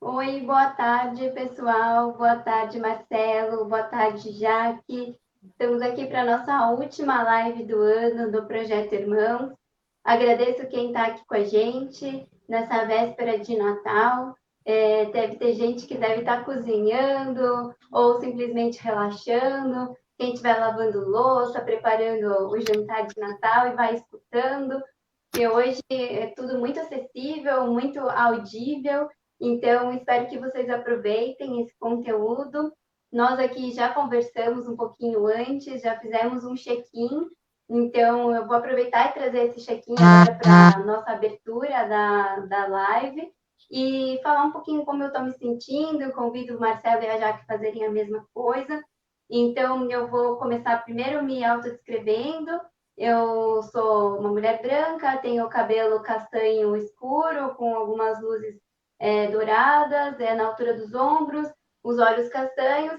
Oi, boa tarde, pessoal. Boa tarde, Marcelo. Boa tarde, Jaque. Estamos aqui para a nossa última live do ano do Projeto Irmãos. Agradeço quem está aqui com a gente nessa véspera de Natal. Deve ter gente que deve estar cozinhando ou simplesmente relaxando. Quem estiver lavando louça, preparando o jantar de Natal e vai escutando. E hoje é tudo muito acessível, muito audível. Então, espero que vocês aproveitem esse conteúdo. Nós aqui já conversamos um pouquinho antes, já fizemos um check-in. Então, eu vou aproveitar e trazer esse check-in agora para a nossa abertura da live e falar um pouquinho como eu estou me sentindo. Eu convido o Marcelo e a Jaque a fazerem a mesma coisa. Então, eu vou começar primeiro me autodescrevendo. Eu sou uma mulher branca, tenho cabelo castanho escuro, com algumas luzes douradas, na altura dos ombros, os olhos castanhos.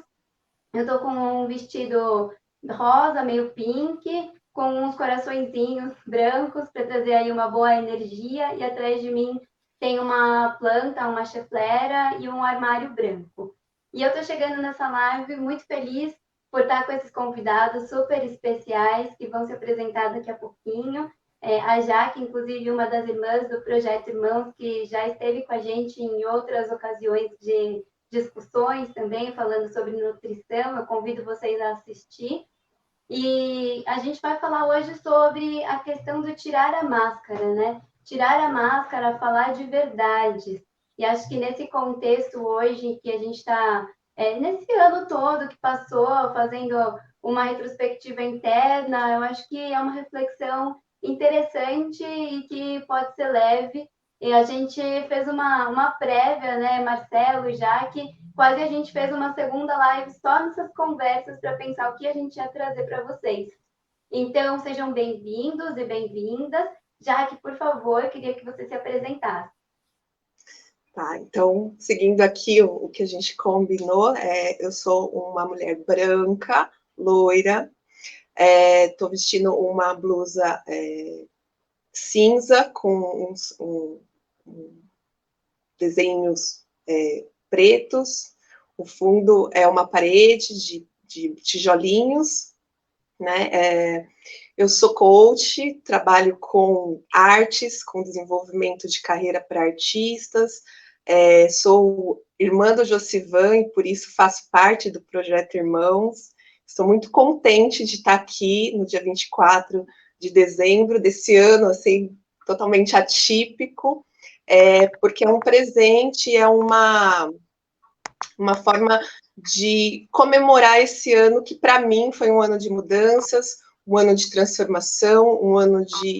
Eu estou com um vestido rosa, meio pink, com uns coraçõezinhos brancos para trazer aí uma boa energia. E atrás de mim tem uma planta, uma chaflera e um armário branco. E eu estou chegando nessa live muito feliz por estar com esses convidados super especiais que vão se apresentar daqui a pouquinho. A Jaque, inclusive, uma das irmãs do Projeto Irmãos, que já esteve com a gente em outras ocasiões de discussões também, falando sobre nutrição. Eu convido vocês a assistir. E a gente vai falar hoje sobre a questão do tirar a máscara, né? Tirar a máscara, falar de verdades. E acho que nesse contexto hoje que a gente está, nesse ano todo que passou, fazendo uma retrospectiva interna, eu acho que é uma reflexão interessante e que pode ser leve. E a gente fez uma prévia, né, Marcelo, Jaque, quase a gente fez uma segunda live só nessas conversas para pensar o que a gente ia trazer para vocês. Então, sejam bem-vindos e bem-vindas. Jaque, por favor, eu queria que você se apresentasse. Tá, então, seguindo aqui o que a gente combinou, eu sou uma mulher branca, loira, estou vestindo uma blusa cinza com desenhos pretos, o fundo é uma parede de tijolinhos, né? Eu sou coach, trabalho com artes, com desenvolvimento de carreira para artistas, sou irmã do Josivan e por isso faço parte do Projeto Irmãos. Estou muito contente de estar aqui no dia 24 de dezembro desse ano, assim, totalmente atípico, porque é um presente, é uma forma de comemorar esse ano que, para mim, foi um ano de mudanças, um ano de transformação, um ano de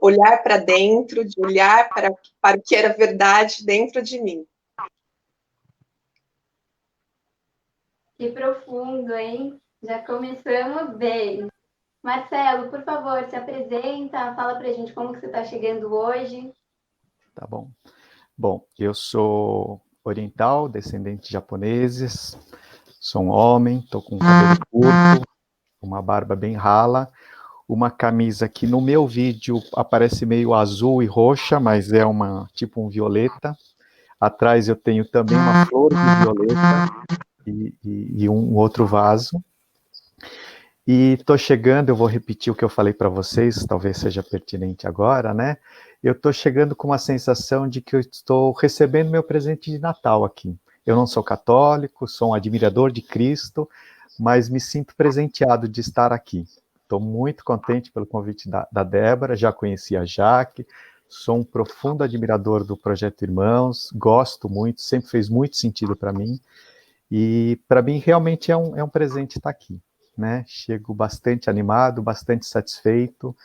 olhar para dentro, de olhar para o que era verdade dentro de mim. Que profundo, hein? Já começamos bem. Marcelo, por favor, se apresenta, fala para a gente como que você está chegando hoje. Tá bom. Bom, eu sou oriental, descendente de japoneses, sou um homem, estou com cabelo curto, uma barba bem rala, uma camisa que no meu vídeo aparece meio azul e roxa, mas é tipo um violeta. Atrás eu tenho também uma flor de violeta e um outro vaso. E estou chegando, eu vou repetir o que eu falei para vocês, talvez seja pertinente agora, né? Eu estou chegando com uma sensação de que eu estou recebendo meu presente de Natal aqui. Eu não sou católico, sou um admirador de Cristo, mas me sinto presenteado de estar aqui. Estou muito contente pelo convite da Débora, já conheci a Jaque, sou um profundo admirador do Projeto Irmãos, gosto muito, sempre fez muito sentido para mim, e para mim realmente é um presente estar aqui. Né? Chego bastante animado, bastante satisfeito.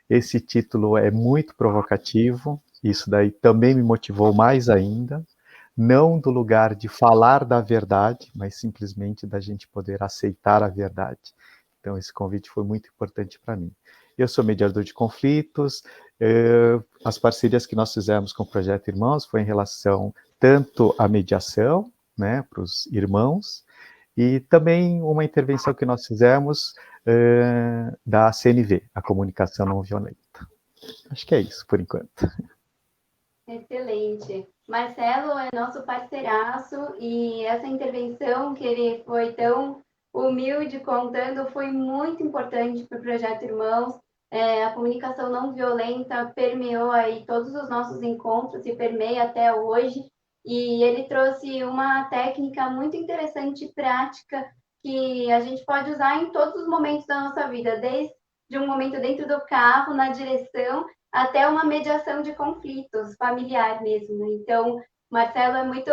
Esse título é muito provocativo, isso daí também me motivou mais ainda, não do lugar de falar da verdade, mas simplesmente da gente poder aceitar a verdade. Então esse convite foi muito importante para mim. Eu sou mediador de conflitos, as parcerias que nós fizemos com o Projeto Irmãos foi em relação tanto à mediação, né, para os irmãos, e também uma intervenção que nós fizemos da CNV, a Comunicação Não Violenta. Acho que é isso, por enquanto. Excelente. Marcelo é nosso parceiraço e essa intervenção que ele foi tão humilde contando foi muito importante para o Projeto Irmãos. A comunicação não violenta permeou aí todos os nossos encontros e permeia até hoje. E ele trouxe uma técnica muito interessante e prática que a gente pode usar em todos os momentos da nossa vida, desde um momento dentro do carro, na direção, até uma mediação de conflitos familiar mesmo. Então, Marcelo é muito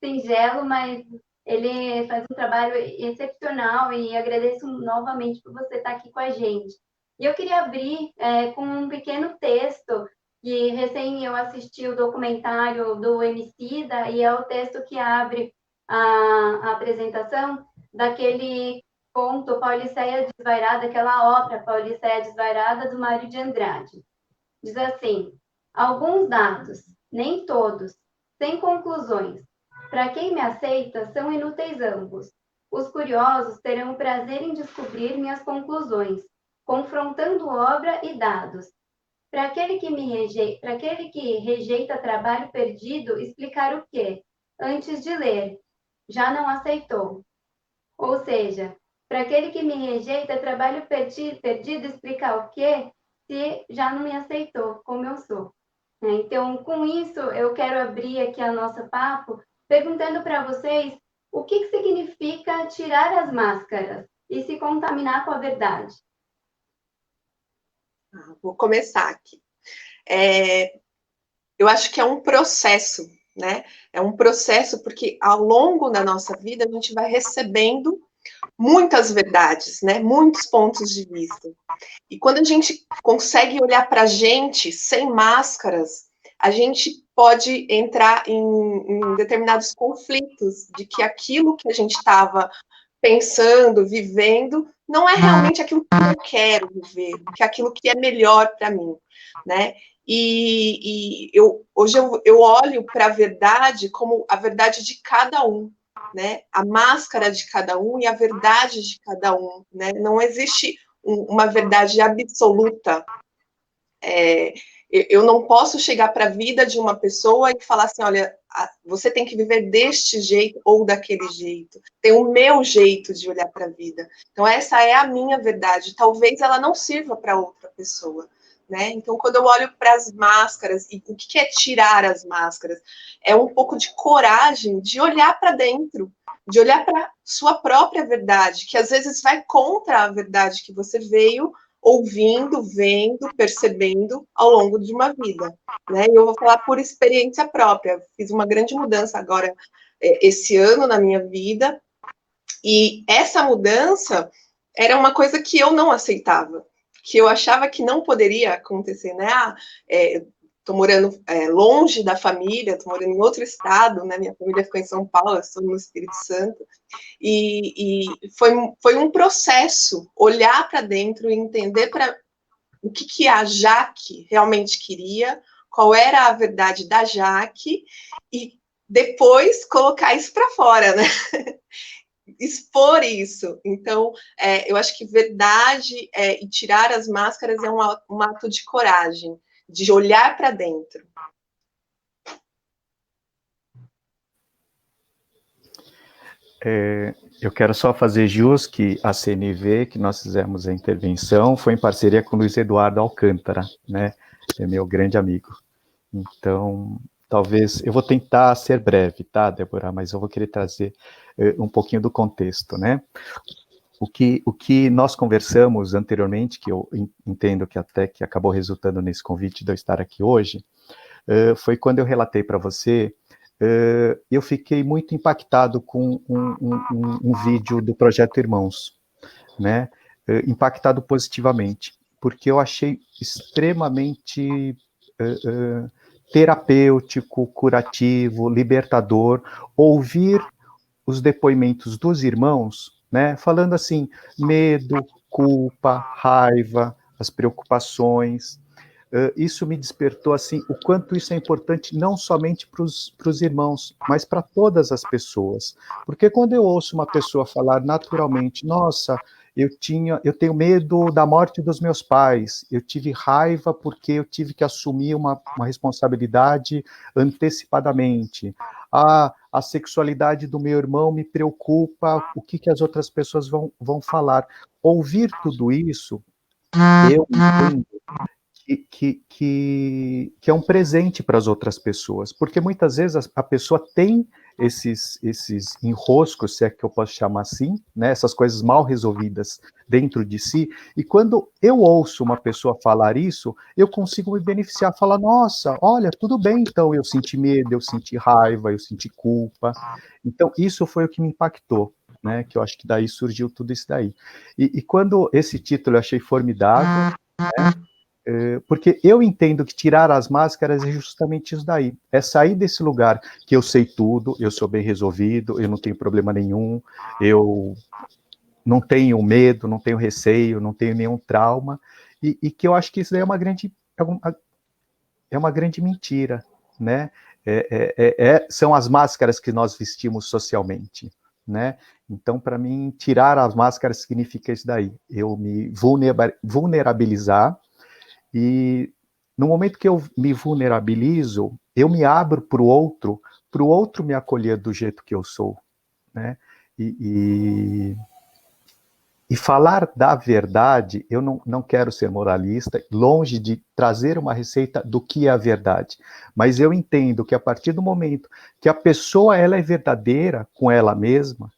singelo, mas ele faz um trabalho excepcional e agradeço novamente por você estar aqui com a gente. E eu queria abrir com um pequeno texto que recém eu assisti o documentário do Emicida e é o texto que abre a apresentação daquele conto Pauliceia Desvairada, aquela ópera Pauliceia Desvairada do Mário de Andrade. Diz assim: alguns dados, nem todos, sem conclusões. Para quem me aceita, são inúteis ambos. Os curiosos terão o prazer em descobrir minhas conclusões, confrontando obra e dados. Para aquele que rejeita trabalho perdido, explicar o quê? Antes de ler, já não aceitou. Ou seja, para aquele que me rejeita trabalho perdido, explicar o quê? Se já não me aceitou como eu sou. Então, com isso, eu quero abrir aqui a nossa papo, perguntando para vocês o que significa tirar as máscaras e se contaminar com a verdade. Vou começar aqui. Eu acho que é um processo, né? É um processo porque ao longo da nossa vida a gente vai recebendo muitas verdades, né? Muitos pontos de vista. E quando a gente consegue olhar para a gente sem máscaras, a gente pode entrar em determinados conflitos de que aquilo que a gente estava pensando, vivendo, não é realmente aquilo que eu quero viver, que é aquilo que é melhor para mim, né? Hoje eu olho para a verdade como a verdade de cada um, né? A máscara de cada um e a verdade de cada um, né? Não existe uma verdade absoluta. Eu não posso chegar para a vida de uma pessoa e falar assim, olha, você tem que viver deste jeito ou daquele jeito. Tem o meu jeito de olhar para a vida. Então, essa é a minha verdade. Talvez ela não sirva para outra pessoa. Né? Então, quando eu olho para as máscaras, e o que é tirar as máscaras? É um pouco de coragem de olhar para dentro, de olhar para sua própria verdade, que às vezes vai contra a verdade que você veio ouvindo, vendo, percebendo ao longo de uma vida, né? E eu vou falar por experiência própria. Fiz uma grande mudança agora esse ano na minha vida e essa mudança era uma coisa que eu não aceitava, que eu achava que não poderia acontecer, né? Estou morando longe da família, estou morando em outro estado, né? Minha família ficou em São Paulo, eu estou no Espírito Santo. E foi um processo olhar para dentro e entender o que a Jaque realmente queria, qual era a verdade da Jaque, e depois colocar isso para fora, né? Expor isso. Então, eu acho que verdade e tirar as máscaras é um ato de coragem, de olhar para dentro. Eu quero só fazer jus que a CNV, que nós fizemos a intervenção, foi em parceria com o Luiz Eduardo Alcântara, né? É meu grande amigo. Então, talvez, eu vou tentar ser breve, tá, Débora? Mas eu vou querer trazer um pouquinho do contexto, né? O que nós conversamos anteriormente, que eu entendo que até que acabou resultando nesse convite de eu estar aqui hoje, foi quando eu relatei para você. Eu fiquei muito impactado com um vídeo do Projeto Irmãos, né? Impactado positivamente, porque eu achei extremamente terapêutico, curativo, libertador, ouvir os depoimentos dos irmãos, né? Falando assim, medo, culpa, raiva, as preocupações. Isso me despertou assim o quanto isso é importante não somente para os irmãos, mas para todas as pessoas. Porque quando eu ouço uma pessoa falar naturalmente, nossa, eu tenho medo da morte dos meus pais, eu tive raiva porque eu tive que assumir uma responsabilidade antecipadamente. A sexualidade do meu irmão me preocupa, o que as outras pessoas vão falar. Ouvir tudo isso, eu entendo que é um presente para as outras pessoas, porque muitas vezes a pessoa tem esses enroscos, se é que eu posso chamar assim, né, essas coisas mal resolvidas dentro de si, e quando eu ouço uma pessoa falar isso, eu consigo me beneficiar, falar, nossa, olha, tudo bem, então, eu senti medo, eu senti raiva, eu senti culpa, então isso foi o que me impactou, né, que eu acho que daí surgiu tudo isso daí. E quando esse título eu achei formidável, né, porque eu entendo que tirar as máscaras é justamente isso daí, é sair desse lugar que eu sei tudo, eu sou bem resolvido, eu não tenho problema nenhum, eu não tenho medo, não tenho receio, não tenho nenhum trauma, e que eu acho que isso daí é uma grande mentira, né? São as máscaras que nós vestimos socialmente, né? Então, para mim, tirar as máscaras significa isso daí, eu me vulnerabilizar. E no momento que eu me vulnerabilizo, eu me abro para o outro me acolher do jeito que eu sou, né? E falar da verdade, eu não quero ser moralista, longe de trazer uma receita do que é a verdade, mas eu entendo que a partir do momento que a pessoa ela é verdadeira com ela mesma,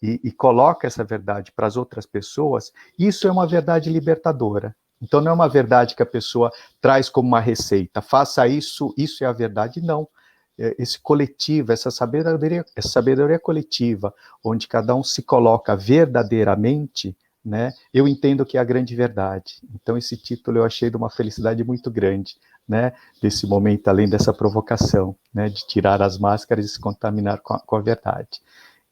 e coloca essa verdade para as outras pessoas, isso é uma verdade libertadora. Então, não é uma verdade que a pessoa traz como uma receita, faça isso, isso é a verdade, não. Esse coletivo, essa sabedoria coletiva, onde cada um se coloca verdadeiramente, né, eu entendo que é a grande verdade. Então, esse título eu achei de uma felicidade muito grande, né, desse momento, além dessa provocação, né, de tirar as máscaras e se contaminar com a verdade.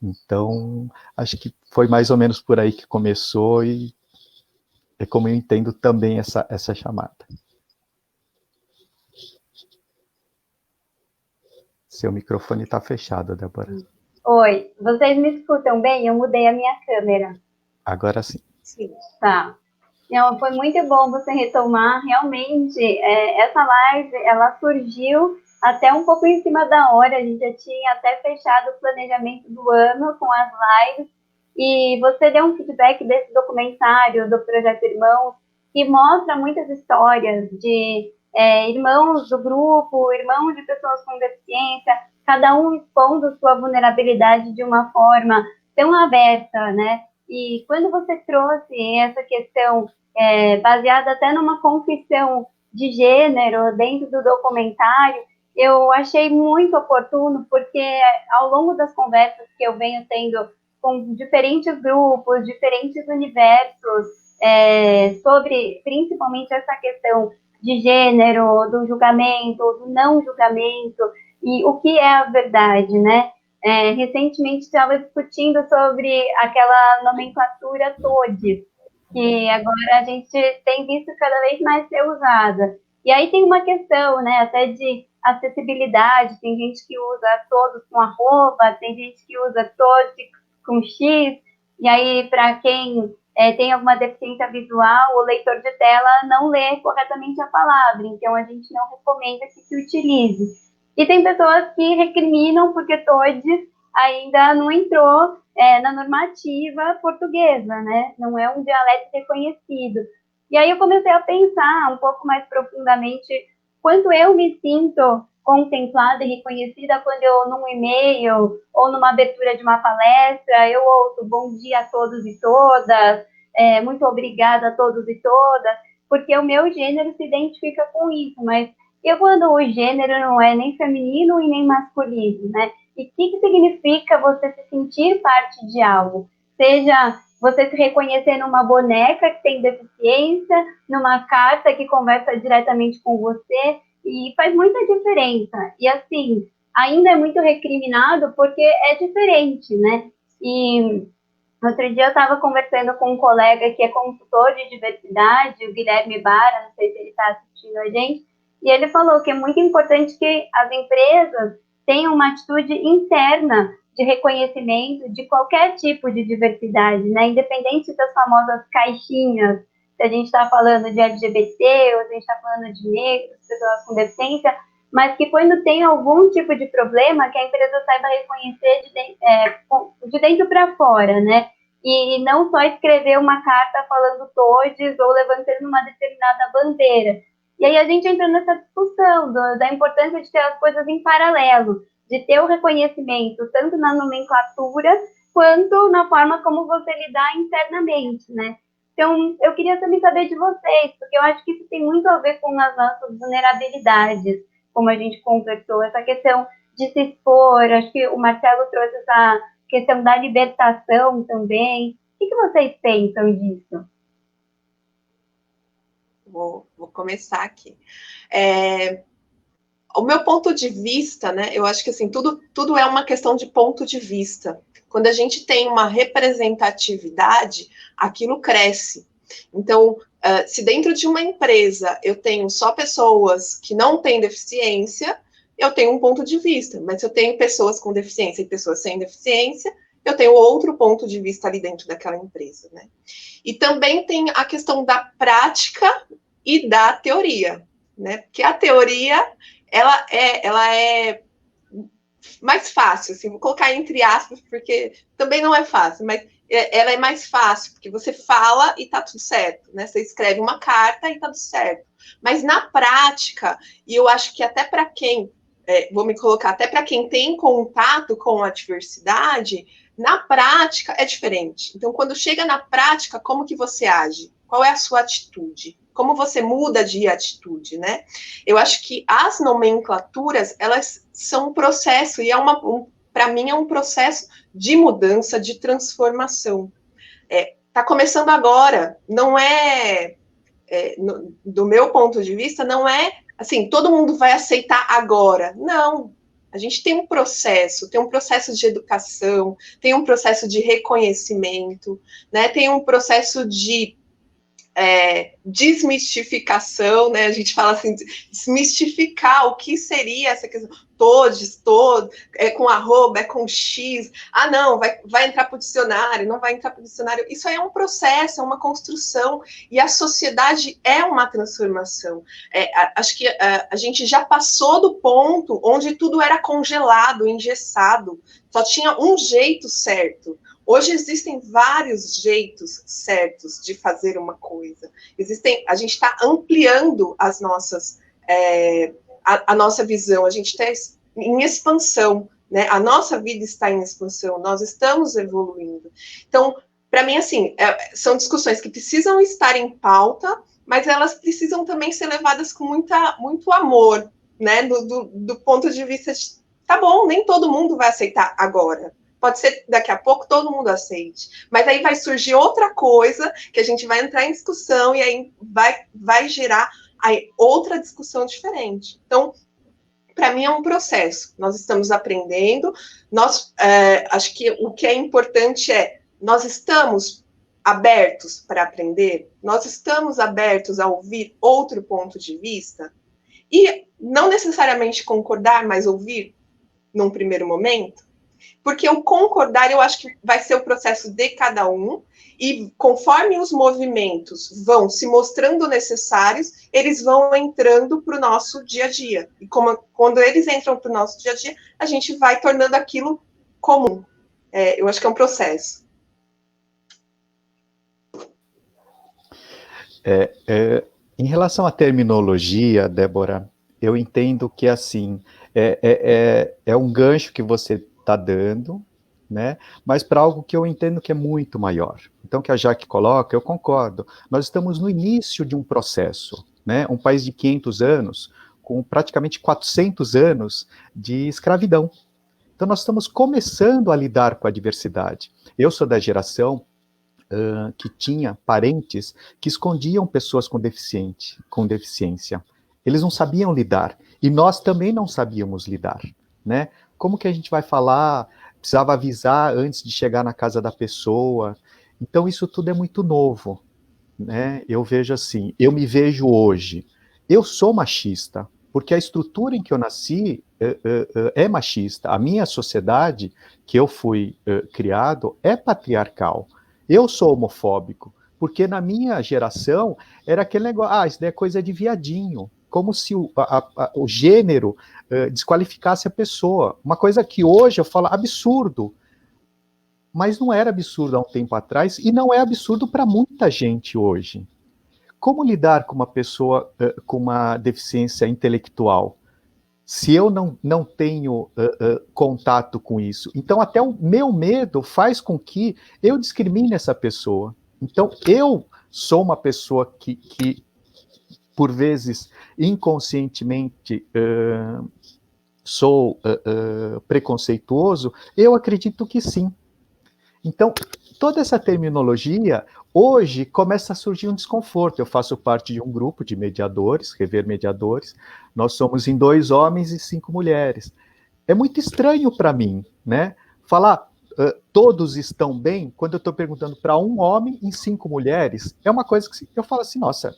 Então, acho que foi mais ou menos por aí que começou e é como eu entendo também essa chamada. Seu microfone está fechado, Débora. Oi, vocês me escutam bem? Eu mudei a minha câmera. Agora sim. Sim. Tá. Não, foi muito bom você retomar. Realmente, essa live, ela surgiu até um pouco em cima da hora. A gente já tinha até fechado o planejamento do ano com as lives. E você deu um feedback desse documentário do Projeto Irmãos, que mostra muitas histórias de irmãos do grupo, irmãos de pessoas com deficiência, cada um expondo sua vulnerabilidade de uma forma tão aberta, né? E quando você trouxe essa questão baseada até numa confissão de gênero dentro do documentário, eu achei muito oportuno, porque ao longo das conversas que eu venho tendo com diferentes grupos, diferentes universos, sobre principalmente essa questão de gênero, do julgamento, do não julgamento, e o que é a verdade, né? Recentemente estava discutindo sobre aquela nomenclatura TOD, que agora a gente tem visto cada vez mais ser usada. E aí tem uma questão, né, até de acessibilidade, tem gente que usa todos com arroba, tem gente que usa todos com X, e aí para quem tem alguma deficiência visual, o leitor de tela não lê corretamente a palavra, então a gente não recomenda que se utilize. E tem pessoas que recriminam porque TOD ainda não entrou na normativa portuguesa, né? Não é um dialeto reconhecido. E aí eu comecei a pensar um pouco mais profundamente quanto eu me sinto contemplada e reconhecida quando eu, num e-mail ou numa abertura de uma palestra, eu ouço bom dia a todos e todas, muito obrigada a todos e todas, porque o meu gênero se identifica com isso, mas e quando o gênero não é nem feminino e nem masculino, né? E o que significa você se sentir parte de algo? Seja você se reconhecer numa boneca que tem deficiência, numa carta que conversa diretamente com você, e faz muita diferença. E assim, ainda é muito recriminado porque é diferente, né? E outro dia eu estava conversando com um colega que é consultor de diversidade, o Guilherme Bara, não sei se ele está assistindo a gente, e ele falou que é muito importante que as empresas tenham uma atitude interna de reconhecimento de qualquer tipo de diversidade, né? Independente das famosas caixinhas, se a gente está falando de LGBT, ou se a gente está falando de negros, pessoas com deficiência, mas que quando tem algum tipo de problema, que a empresa saiba reconhecer de dentro para fora, né? E não só escrever uma carta falando todes ou levantando uma determinada bandeira. E aí a gente entra nessa discussão da importância de ter as coisas em paralelo, de ter o reconhecimento tanto na nomenclatura quanto na forma como você lidar internamente, né? Então, eu queria também saber de vocês, porque eu acho que isso tem muito a ver com as nossas vulnerabilidades, como a gente conversou, essa questão de se expor, acho que o Marcelo trouxe essa questão da libertação também. O que vocês pensam disso? Vou começar aqui. O meu ponto de vista, né? Eu acho que assim, tudo é uma questão de ponto de vista. Quando a gente tem uma representatividade, aquilo cresce. Então, se dentro de uma empresa eu tenho só pessoas que não têm deficiência, eu tenho um ponto de vista. Mas se eu tenho pessoas com deficiência e pessoas sem deficiência, eu tenho outro ponto de vista ali dentro daquela empresa, né? E também tem a questão da prática e da teoria, né? Porque a teoria ela é mais fácil, assim, vou colocar entre aspas, porque também não é fácil, mas ela é mais fácil, porque você fala e tá tudo certo, né? Você escreve uma carta e tá tudo certo. Mas na prática, e eu acho que até para quem, vou me colocar, até para quem tem contato com a diversidade, na prática é diferente. Então, quando chega na prática, como que você age? Qual é a sua atitude? Como você muda de atitude, né? Eu acho que as nomenclaturas, elas são um processo, e para mim é um processo de mudança, de transformação. Tá começando agora, não do meu ponto de vista, não é assim, todo mundo vai aceitar agora. Não. A gente tem um processo de educação, tem um processo de reconhecimento, né? Tem um processo de desmistificação, né? A gente fala assim, desmistificar o que seria essa questão, todos, com arroba, com X, não, vai entrar para o dicionário, não vai entrar para o dicionário. Isso aí é um processo, é uma construção, e a sociedade é uma transformação. Acho que a gente já passou do ponto onde tudo era congelado, engessado, só tinha um jeito certo. Hoje existem vários jeitos certos de fazer uma coisa. A gente está ampliando as nossas, a nossa visão, a gente está em expansão, né? A nossa vida está em expansão, nós estamos evoluindo. Então, para mim, assim, são discussões que precisam estar em pauta, mas elas precisam também ser levadas com muito amor, né? Do ponto de vista de, tá bom, nem todo mundo vai aceitar agora. Pode ser daqui a pouco todo mundo aceite. Mas aí vai surgir outra coisa que a gente vai entrar em discussão e aí vai gerar aí outra discussão diferente. Então, para mim é um processo. Nós estamos aprendendo. Acho que o que é importante nós estamos abertos para aprender, nós estamos abertos a ouvir outro ponto de vista e não necessariamente concordar, mas ouvir num primeiro momento. Porque o concordar, eu acho que vai ser o processo de cada um, e conforme os movimentos vão se mostrando necessários, eles vão entrando para o nosso dia a dia. E quando eles entram para o nosso dia a dia, a gente vai tornando aquilo comum. Eu acho que é um processo. Em relação à terminologia, Débora, eu entendo que, assim, é um gancho que você está dando, né? Mas para algo que eu entendo que é muito maior. Então, que a Jaque coloca, eu concordo. Nós estamos no início de um processo, né? Um país de 500 anos, com praticamente 400 anos de escravidão. Então, nós estamos começando a lidar com a diversidade. Eu sou da geração que tinha parentes que escondiam pessoas com deficiência. Eles não sabiam lidar. E nós também não sabíamos lidar, né? Como que a gente vai falar? Precisava avisar antes de chegar na casa da pessoa. Então, isso tudo é muito novo, né? Eu vejo assim, eu me vejo hoje. Eu sou machista, porque a estrutura em que eu nasci é machista. A minha sociedade, que eu fui criado, é patriarcal. Eu sou homofóbico, porque na minha geração era aquele negócio, isso daí é coisa de viadinho, como se o gênero desqualificasse a pessoa. Uma coisa que hoje eu falo absurdo, mas não era absurdo há um tempo atrás, e não é absurdo para muita gente hoje. Como lidar com uma pessoa com uma deficiência intelectual, se eu não tenho contato com isso? Então, até o meu medo faz com que eu discrimine essa pessoa. Então, eu sou uma pessoa que por vezes, inconscientemente, sou preconceituoso? Eu acredito que sim. Então, toda essa terminologia, hoje, começa a surgir um desconforto. Eu faço parte de um grupo de mediadores, Rever Mediadores. Nós somos em 2 homens e 5 mulheres. É muito estranho para mim, né? Falar todos estão bem, quando eu estou perguntando para um homem e 5 mulheres, é uma coisa que eu falo assim, nossa,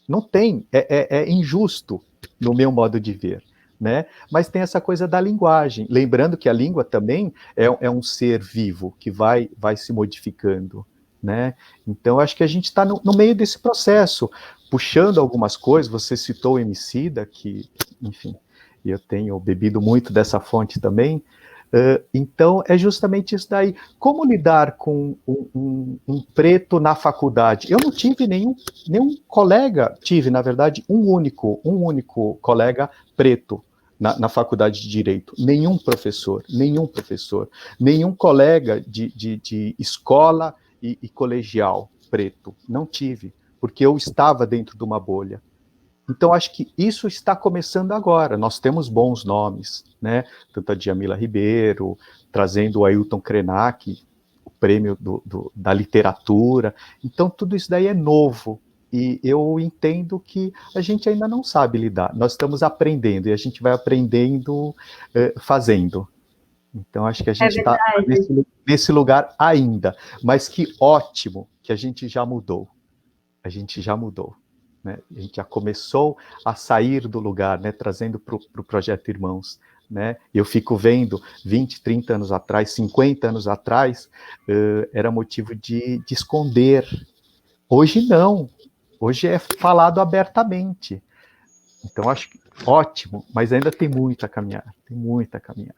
não tem, é injusto no meu modo de ver, né? Mas tem essa coisa da linguagem, lembrando que a língua também é um ser vivo que vai se modificando, né? Então acho que a gente está no meio desse processo, puxando algumas coisas. Você citou o Emicida, que, enfim, eu tenho bebido muito dessa fonte também. Então, é justamente isso daí. Como lidar com um preto na faculdade? Eu não tive nenhum colega, tive, na verdade, um único colega preto na faculdade de Direito. Nenhum professor, nenhum colega de escola e colegial preto. Não tive, porque eu estava dentro de uma bolha. Então, acho que isso está começando agora. Nós temos bons nomes, né? Tanto a Djamila Ribeiro, trazendo o Ailton Krenak, o prêmio da literatura. Então, tudo isso daí é novo. E eu entendo que a gente ainda não sabe lidar. Nós estamos aprendendo, e a gente vai aprendendo fazendo. Então, acho que a gente está nesse lugar ainda. Mas que ótimo que a gente já mudou. A gente já mudou. Né? A gente já começou a sair do lugar, né? Trazendo para o Projeto Irmãos. Né? Eu fico vendo 20, 30 anos atrás, 50 anos atrás, era motivo de esconder. Hoje não. Hoje é falado abertamente. Então, acho que ótimo, mas ainda tem muito a caminhar. Tem muito a caminhar.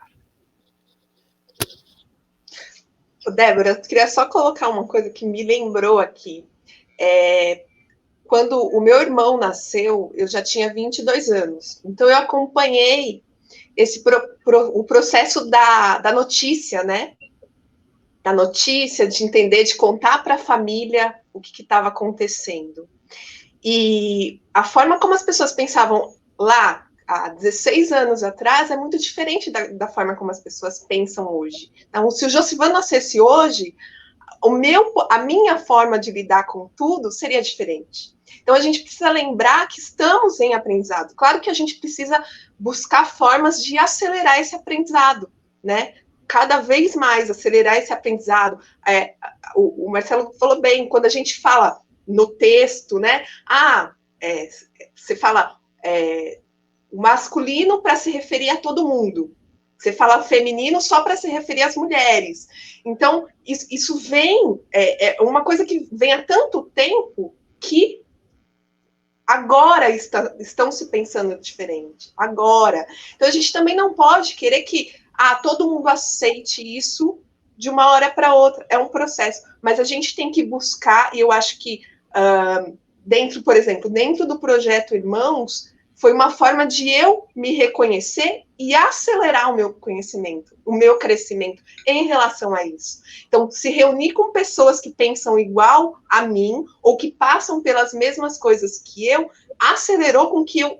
Débora, eu queria só colocar uma coisa que me lembrou aqui. Quando o meu irmão nasceu, eu já tinha 22 anos. Então, eu acompanhei o processo da notícia, né? Da notícia, de entender, de contar para a família o que estava acontecendo. E a forma como as pessoas pensavam lá, há 16 anos atrás, é muito diferente da forma como as pessoas pensam hoje. Então, se o Josivan nascesse hoje, a minha forma de lidar com tudo seria diferente. Então, a gente precisa lembrar que estamos em aprendizado. Claro que a gente precisa buscar formas de acelerar esse aprendizado, né? Cada vez mais acelerar esse aprendizado. O Marcelo falou bem, quando a gente fala no texto, né? Você fala o masculino para se referir a todo mundo. Você fala feminino só para se referir às mulheres. Então, isso vem, uma coisa que vem há tanto tempo que agora estão se pensando diferente. Agora. Então, a gente também não pode querer que todo mundo aceite isso de uma hora para outra. É um processo. Mas a gente tem que buscar, e eu acho que por exemplo, dentro do Projeto Irmãos, foi uma forma de eu me reconhecer e acelerar o meu conhecimento, o meu crescimento em relação a isso. Então, se reunir com pessoas que pensam igual a mim, ou que passam pelas mesmas coisas que eu, acelerou com que eu...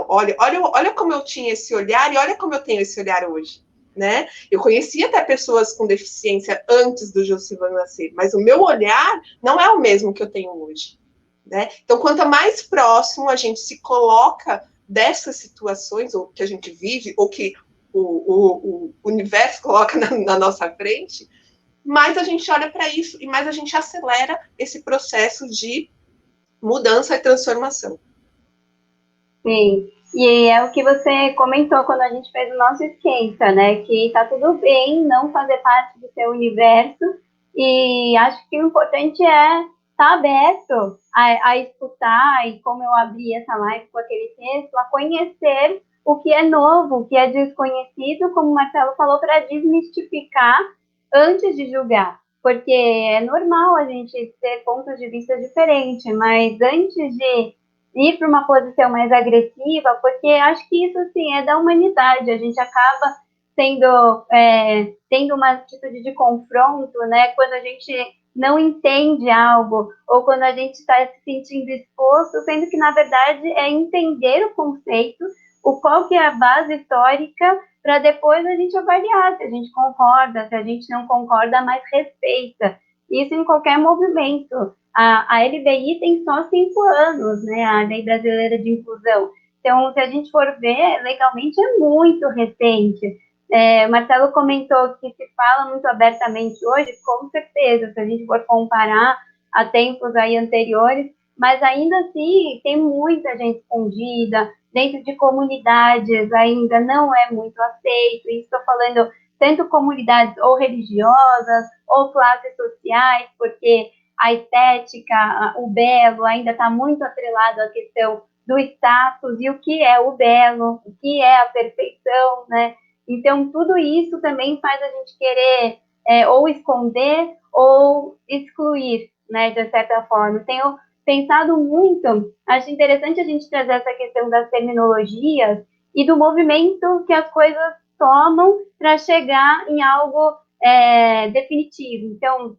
olha como eu tinha esse olhar e olha como eu tenho esse olhar hoje. Né? Eu conhecia até pessoas com deficiência antes do Josivan nascer, mas o meu olhar não é o mesmo que eu tenho hoje. Né? Então, quanto mais próximo a gente se coloca dessas situações, ou que a gente vive, ou que o universo coloca na nossa frente, mais a gente olha para isso e mais a gente acelera esse processo de mudança e transformação. Sim, E é o que você comentou quando a gente fez o nosso esquenta, né? Que tá tudo bem não fazer parte do seu universo, e acho que o importante é estar aberto a escutar, e como eu abri essa live com aquele texto, a conhecer o que é novo, o que é desconhecido, como o Marcelo falou, para desmistificar antes de julgar. Porque é normal a gente ter pontos de vista diferentes, mas antes de ir para uma posição mais agressiva, porque acho que isso, assim, é da humanidade, a gente acaba tendo uma atitude de confronto, né, quando a gente não entende algo, ou quando a gente está se sentindo exposto, sendo que, na verdade, é entender o conceito, o qual que é a base histórica, para depois a gente avaliar se a gente concorda, se a gente não concorda, mas respeita. Isso em qualquer movimento. A LBI tem só 5 anos, né, a Lei Brasileira de Inclusão. Então, se a gente for ver, legalmente é muito recente. O Marcelo comentou que se fala muito abertamente hoje, com certeza, se a gente for comparar a tempos aí anteriores, mas ainda assim tem muita gente escondida, dentro de comunidades ainda não é muito aceito, e estou falando tanto comunidades ou religiosas, ou classes sociais, porque a estética, o belo ainda está muito atrelado à questão do status e o que é o belo, o que é a perfeição, né? Então, tudo isso também faz a gente querer ou esconder ou excluir, né, de certa forma. Tenho pensado muito, acho interessante a gente trazer essa questão das terminologias e do movimento que as coisas tomam para chegar em algo definitivo. Então,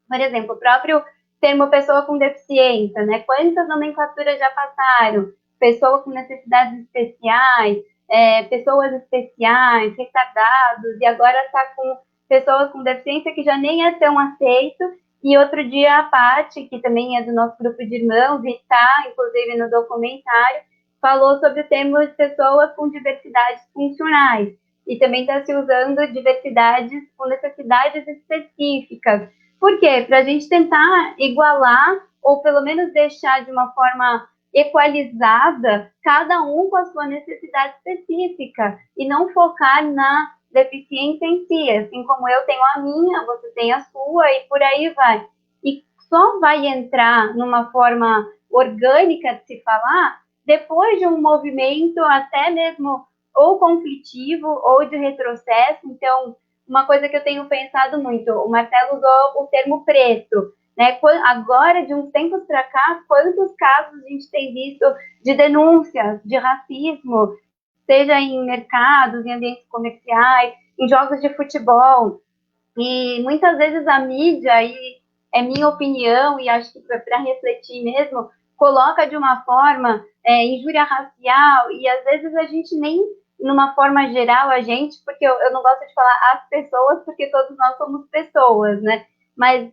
por exemplo, o próprio termo pessoa com deficiência, né? Quantas nomenclaturas já passaram? Pessoa com necessidades especiais, pessoas especiais, retardados, e agora está com pessoas com deficiência que já nem é tão aceito. E outro dia a Paty, que também é do nosso grupo de irmãos e está, inclusive, no documentário, falou sobre o termo de pessoas com diversidades funcionais. E também está se usando diversidades com necessidades específicas. Por quê? Para a gente tentar igualar, ou pelo menos deixar de uma forma equalizada, cada um com a sua necessidade específica, e não focar na deficiência em si, assim como eu tenho a minha, você tem a sua, e por aí vai. E só vai entrar numa forma orgânica de se falar depois de um movimento até mesmo ou conflitivo ou de retrocesso. Então, uma coisa que eu tenho pensado muito, o Marcelo usou o termo preto, né? Agora, de uns tempos para cá, quantos casos a gente tem visto de denúncias de racismo, seja em mercados, em ambientes comerciais, em jogos de futebol, e muitas vezes a mídia, e é minha opinião, e acho que para refletir mesmo, coloca de uma forma injúria racial, e às vezes a gente nem, numa forma geral, a gente, porque eu não gosto de falar as pessoas, porque todos nós somos pessoas, né? Mas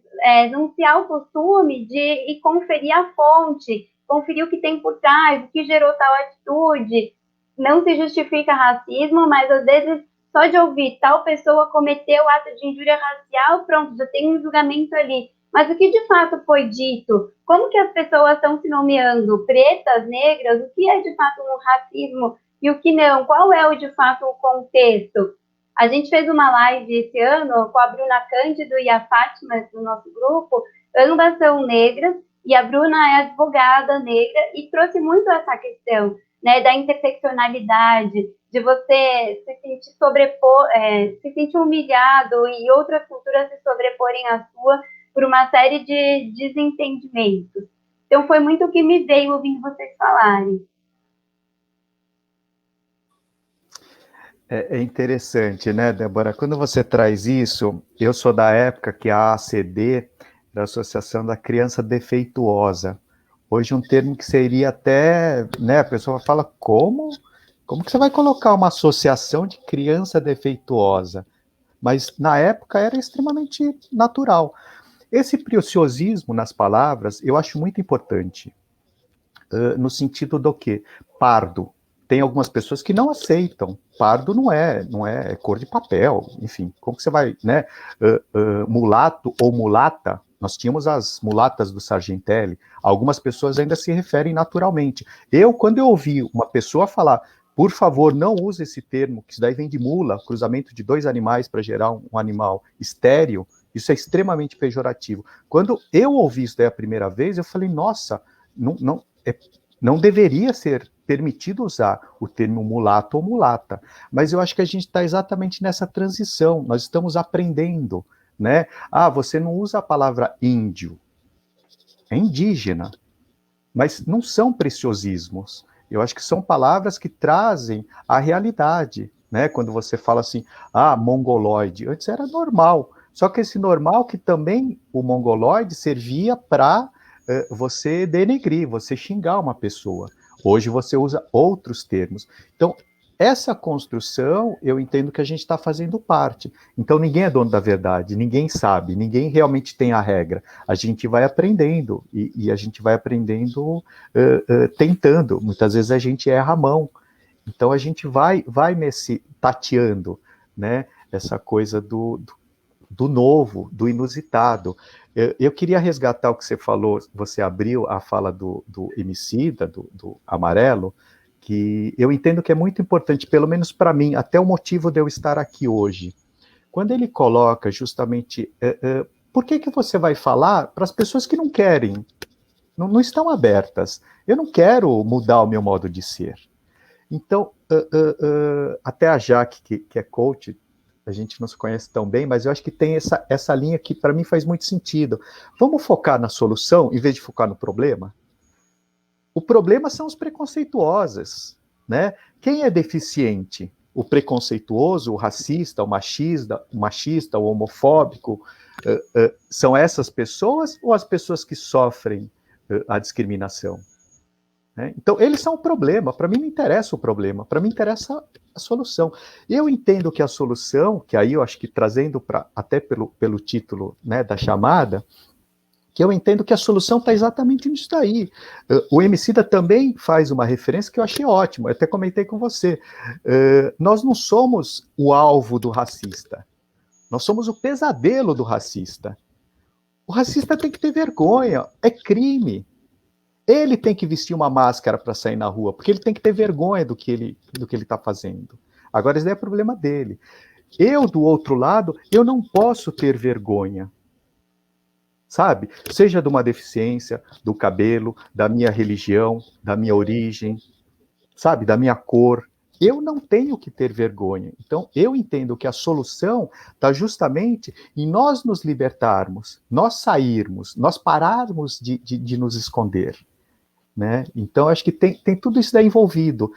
não se há o costume de ir conferir a fonte, conferir o que tem por trás, o que gerou tal atitude. Não se justifica racismo, mas às vezes só de ouvir tal pessoa cometeu ato de injúria racial, pronto, já tem um julgamento ali. Mas o que de fato foi dito? Como que as pessoas estão se nomeando? Pretas, negras? O que é de fato um racismo e o que não? Qual é o de fato o contexto? A gente fez uma live esse ano com a Bruna Cândido e a Fátima do nosso grupo, ambas são negras, e a Bruna é advogada negra e trouxe muito essa questão, né, da interseccionalidade, de você se sentir se sentir humilhado e outras culturas se sobreporem à sua por uma série de desentendimentos. Então, foi muito o que me veio ouvindo vocês falarem. É interessante, né, Débora? Quando você traz isso, eu sou da época que a ACD, da Associação da Criança Defeituosa, hoje um termo que seria até, né, a pessoa fala, como que você vai colocar uma associação de criança defeituosa? Mas na época era extremamente natural. Esse preciosismo nas palavras eu acho muito importante, no sentido do quê? Pardo. Tem algumas pessoas que não aceitam. Pardo não é cor de papel, enfim, como que você vai, né? Mulato ou mulata, nós tínhamos as mulatas do Sargentelli, algumas pessoas ainda se referem naturalmente. Quando eu ouvi uma pessoa falar, por favor, não use esse termo, que isso daí vem de mula, cruzamento de 2 animais para gerar um animal estéril, isso é extremamente pejorativo. Quando eu ouvi isso daí a primeira vez, eu falei, nossa, não deveria ser permitido usar o termo mulato ou mulata, mas eu acho que a gente está exatamente nessa transição, nós estamos aprendendo, né? Você não usa a palavra índio, é indígena, mas não são preciosismos. Eu acho que são palavras que trazem a realidade, né? Quando você fala assim, mongoloide, antes era normal, só que esse normal que também o mongoloide servia para você denegrir, você xingar uma pessoa. Hoje você usa outros termos. Então, essa construção, eu entendo que a gente está fazendo parte. Então, ninguém é dono da verdade, ninguém sabe, ninguém realmente tem a regra. A gente vai aprendendo, e a gente vai aprendendo tentando. Muitas vezes a gente erra a mão. Então, a gente vai nesse tateando, né? Essa coisa do novo, do inusitado. Eu queria resgatar o que você falou, você abriu a fala do Emicida, do Amarelo, que eu entendo que é muito importante, pelo menos para mim, até o motivo de eu estar aqui hoje. Quando ele coloca justamente, por que você vai falar para as pessoas que não querem, não estão abertas? Eu não quero mudar o meu modo de ser. Então, até a Jaque, que é coach, a gente não se conhece tão bem, mas eu acho que tem essa linha que para mim faz muito sentido. Vamos focar na solução em vez de focar no problema? O problema são os preconceituosos, né? Quem é deficiente? O preconceituoso, o racista, o machista, o homofóbico, são essas pessoas ou as pessoas que sofrem a discriminação? Né? Então, eles são o problema. Para mim não interessa o problema, para mim interessa a solução. Eu entendo que a solução, que aí eu acho que trazendo até pelo título, né, da chamada, que eu entendo que a solução está exatamente nisso daí. O Emicida também faz uma referência que eu achei ótima, eu até comentei com você. Nós não somos o alvo do racista, nós somos o pesadelo do racista. O racista tem que ter vergonha, é crime. Ele tem que vestir uma máscara para sair na rua, porque ele tem que ter vergonha do que ele está fazendo. Agora, esse daí é problema dele. Eu, do outro lado, eu não posso ter vergonha. Sabe? Seja de uma deficiência, do cabelo, da minha religião, da minha origem, sabe? Da minha cor. Eu não tenho que ter vergonha. Então, eu entendo que a solução está justamente em nós nos libertarmos, nós sairmos, nós pararmos de nos esconder. Né? Então, acho que tem tudo isso daí envolvido.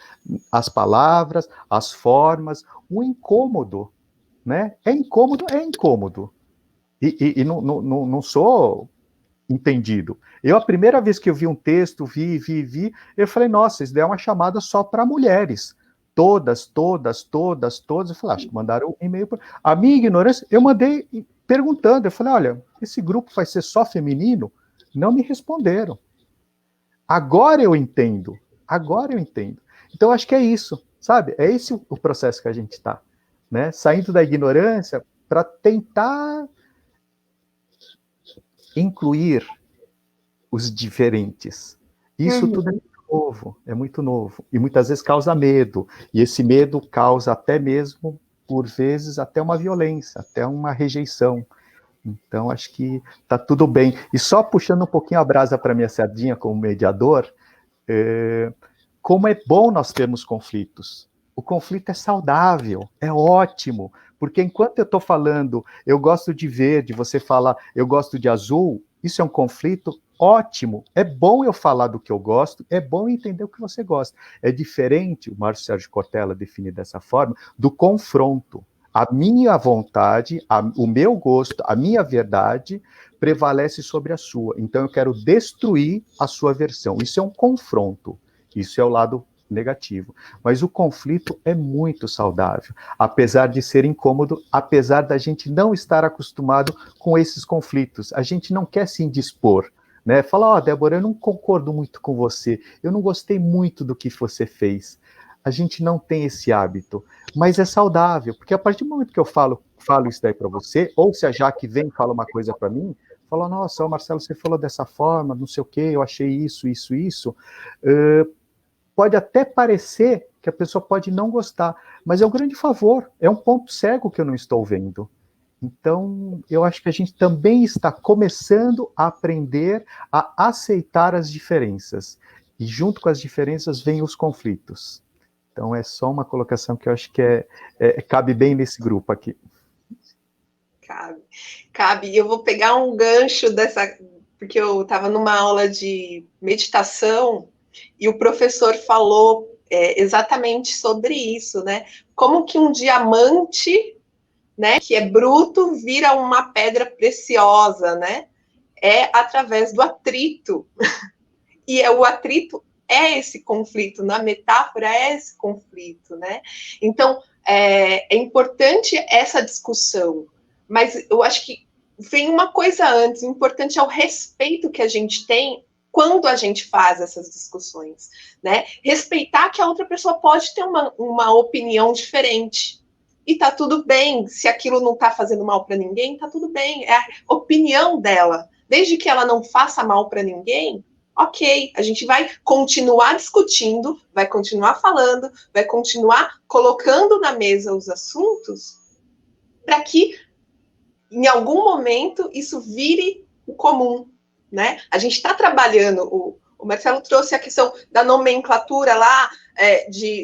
As palavras, as formas, o incômodo. Né? É incômodo, é incômodo. E não sou entendido. A primeira vez que eu vi um texto, vi, eu falei, nossa, isso daí é uma chamada só para mulheres. Todas. Eu falei, acho que mandaram um e-mail. A minha ignorância, eu mandei perguntando, eu falei, olha, esse grupo vai ser só feminino? Não me responderam. Agora eu entendo. Então, acho que é isso, sabe? É esse o processo que a gente está, né? Saindo da ignorância para tentar incluir os diferentes. Isso tudo é muito novo. E muitas vezes causa medo. E esse medo causa até mesmo, por vezes, até uma violência, até uma rejeição. Então, acho que está tudo bem. E só puxando um pouquinho a brasa para minha sardinha como mediador, como é bom nós termos conflitos. O conflito é saudável, é ótimo, porque enquanto eu estou falando, eu gosto de verde, você fala, eu gosto de azul, isso é um conflito ótimo. É bom eu falar do que eu gosto, é bom entender o que você gosta. É diferente, o Márcio Sérgio Cortella define dessa forma, do confronto. A minha vontade, o meu gosto, a minha verdade prevalece sobre a sua. Então eu quero destruir a sua versão. Isso é um confronto. Isso é o lado negativo. Mas o conflito é muito saudável, apesar de ser incômodo, apesar da gente não estar acostumado com esses conflitos. A gente não quer se indispor, né? Falar, Débora, eu não concordo muito com você, eu não gostei muito do que você fez. A gente não tem esse hábito, mas é saudável, porque a partir do momento que eu falo isso daí para você, ou se a Jaque vem e fala uma coisa para mim, falou, nossa, Marcelo, você falou dessa forma, não sei o quê, eu achei isso, isso, isso. Pode até parecer que a pessoa pode não gostar, mas é um grande favor, é um ponto cego que eu não estou vendo. Então, eu acho que a gente também está começando a aprender a aceitar as diferenças. E junto com as diferenças vêm os conflitos. Então, é só uma colocação que eu acho que cabe bem nesse grupo aqui. Cabe. Eu vou pegar um gancho dessa, porque eu estava numa aula de meditação e o professor falou exatamente sobre isso, né? Como que um diamante, né, que é bruto, vira uma pedra preciosa, né? É através do atrito. E o atrito é esse conflito, na metáfora é esse conflito, né? Então, é importante essa discussão, mas eu acho que vem uma coisa antes, o importante é o respeito que a gente tem quando a gente faz essas discussões, né? Respeitar que a outra pessoa pode ter uma opinião diferente, e tá tudo bem, se aquilo não tá fazendo mal para ninguém, tá tudo bem, é a opinião dela, desde que ela não faça mal para ninguém, ok, a gente vai continuar discutindo, vai continuar falando, vai continuar colocando na mesa os assuntos para que, em algum momento, isso vire o comum, né? A gente está trabalhando, o Marcelo trouxe a questão da nomenclatura lá,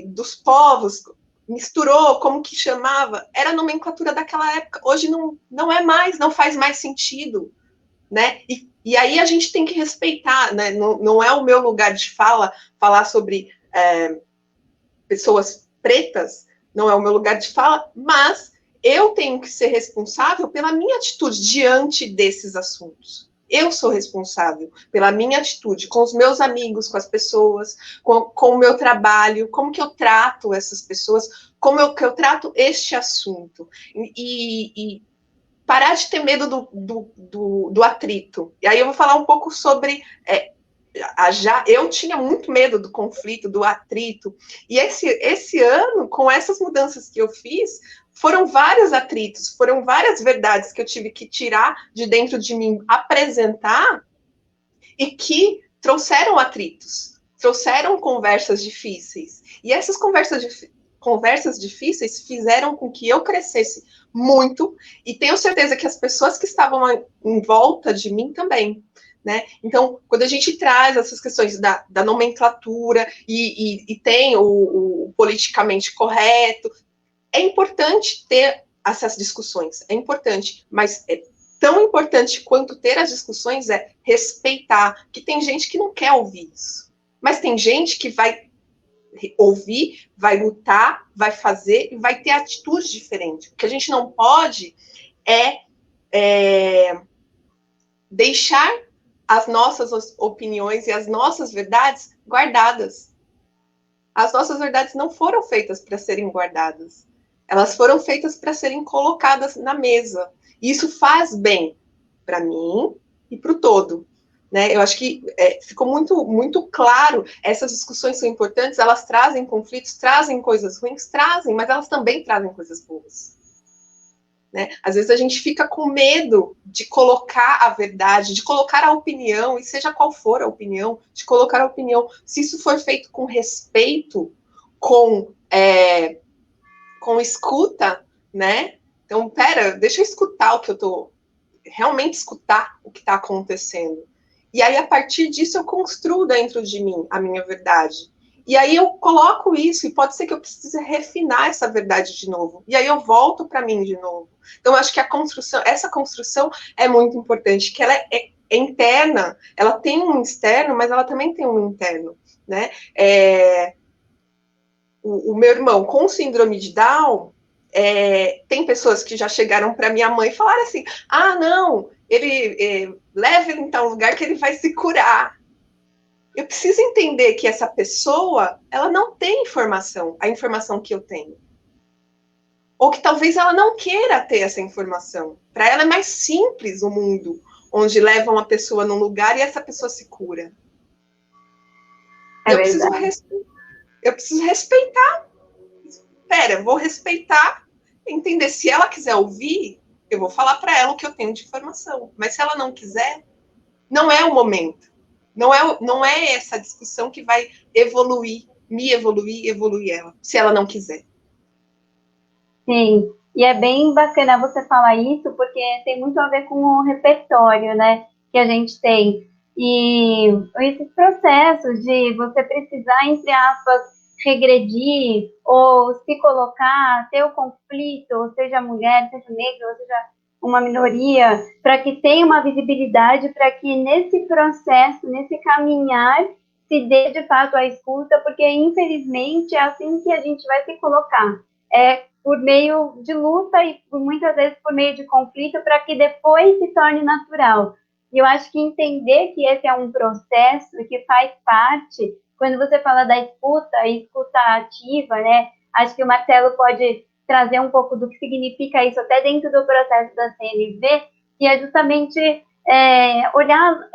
dos povos, misturou, como que chamava, era a nomenclatura daquela época, hoje não é mais, não faz mais sentido, né? E aí a gente tem que respeitar, né? Não é o meu lugar de falar sobre pessoas pretas, não é o meu lugar de fala, mas eu tenho que ser responsável pela minha atitude diante desses assuntos. Eu sou responsável pela minha atitude com os meus amigos, com as pessoas, com o meu trabalho, como que eu trato essas pessoas, que eu trato este assunto. E parar de ter medo do atrito. E aí eu vou falar um pouco sobre... eu tinha muito medo do conflito, do atrito. E esse ano, com essas mudanças que eu fiz, foram vários atritos, foram várias verdades que eu tive que tirar de dentro de mim, apresentar, e que trouxeram atritos, trouxeram conversas difíceis. E essas conversas difíceis fizeram com que eu crescesse muito, e tenho certeza que as pessoas que estavam em volta de mim também, né? Então, quando a gente traz essas questões da nomenclatura e tem o politicamente correto, é importante ter essas discussões, é importante, mas é tão importante quanto ter as discussões é respeitar, que tem gente que não quer ouvir isso, mas tem gente que vai ouvir, vai lutar, vai fazer e vai ter atitudes diferentes. O que a gente não pode é deixar as nossas opiniões e as nossas verdades guardadas. As nossas verdades não foram feitas para serem guardadas. Elas foram feitas para serem colocadas na mesa. E isso faz bem para mim e para o todo. Né? Eu acho que ficou muito, muito claro, essas discussões são importantes, elas trazem conflitos, trazem coisas ruins, mas elas também trazem coisas boas. Né? Às vezes a gente fica com medo de colocar a verdade, de colocar a opinião, e seja qual for a opinião, de colocar a opinião, se isso for feito com respeito, com escuta, né? Então, deixa eu escutar o que eu tô... Realmente escutar o que está acontecendo. E aí, a partir disso, eu construo dentro de mim a minha verdade. E aí eu coloco isso, e pode ser que eu precise refinar essa verdade de novo. E aí eu volto para mim de novo. Então, eu acho que essa construção é muito importante, que ela é interna, ela tem um externo, mas ela também tem um interno, né? O meu irmão com síndrome de Down, tem pessoas que já chegaram para minha mãe e falaram assim, não, leva ele em tal lugar que ele vai se curar. Eu preciso entender que essa pessoa, ela não tem a informação que eu tenho. Ou que talvez ela não queira ter essa informação. Para ela é mais simples o mundo, onde leva uma pessoa num lugar e essa pessoa se cura. Eu preciso respeitar. Vou respeitar, entender. Se ela quiser ouvir, Eu vou falar para ela o que eu tenho de informação. Mas se ela não quiser, não é o momento. Não é essa discussão que vai me evoluir ela, se ela não quiser. Sim, e é bem bacana você falar isso, porque tem muito a ver com o repertório, né, que a gente tem. E esses processos de você precisar, entre aspas, regredir ou se colocar, ter o conflito, ou seja mulher, seja negra, ou seja uma minoria, para que tenha uma visibilidade, para que nesse processo, nesse caminhar, se dê de fato a escuta, porque infelizmente é assim que a gente vai se colocar. Por meio de luta e muitas vezes por meio de conflito, para que depois se torne natural. E eu acho que entender que esse é um processo e que faz parte, quando você fala da escuta ativa, né? Acho que o Marcelo pode trazer um pouco do que significa isso até dentro do processo da CNV, que é justamente olhar,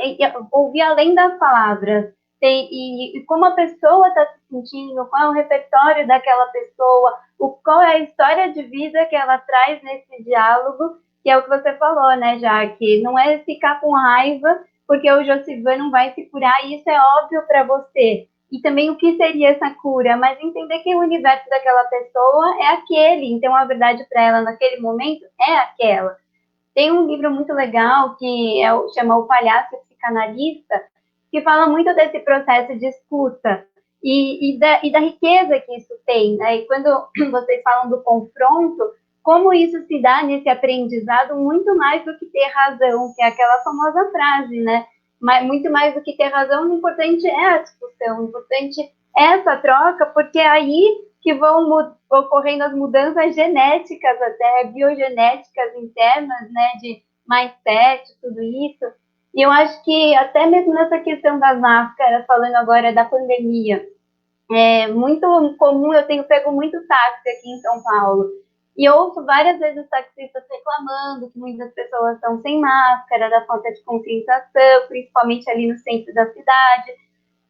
ouvir além das palavras, e como a pessoa está se sentindo, qual é o repertório daquela pessoa, qual é a história de vida que ela traz nesse diálogo, que é o que você falou, né, Jaque? Não é ficar com raiva, porque o Josivan não vai se curar, e isso é óbvio para você. E também o que seria essa cura, mas entender que o universo daquela pessoa é aquele, então a verdade para ela naquele momento é aquela. Tem um livro muito legal que chama O Palhaço Psicanalista, que fala muito desse processo de escuta e da riqueza que isso tem, né? E quando vocês falam do confronto, como isso se dá nesse aprendizado muito mais do que ter razão, que é aquela famosa frase, né? Mas muito mais do que ter razão, o importante é a discussão, o importante é essa troca, porque é aí que vão ocorrendo as mudanças genéticas, até biogenéticas internas, né, de mindset, tudo isso. E eu acho que até mesmo nessa questão das máscaras, falando agora da pandemia, é muito comum, eu tenho pego muito táxi aqui em São Paulo, e ouço várias vezes os taxistas reclamando que muitas pessoas estão sem máscara, da falta de conscientização, principalmente ali no centro da cidade.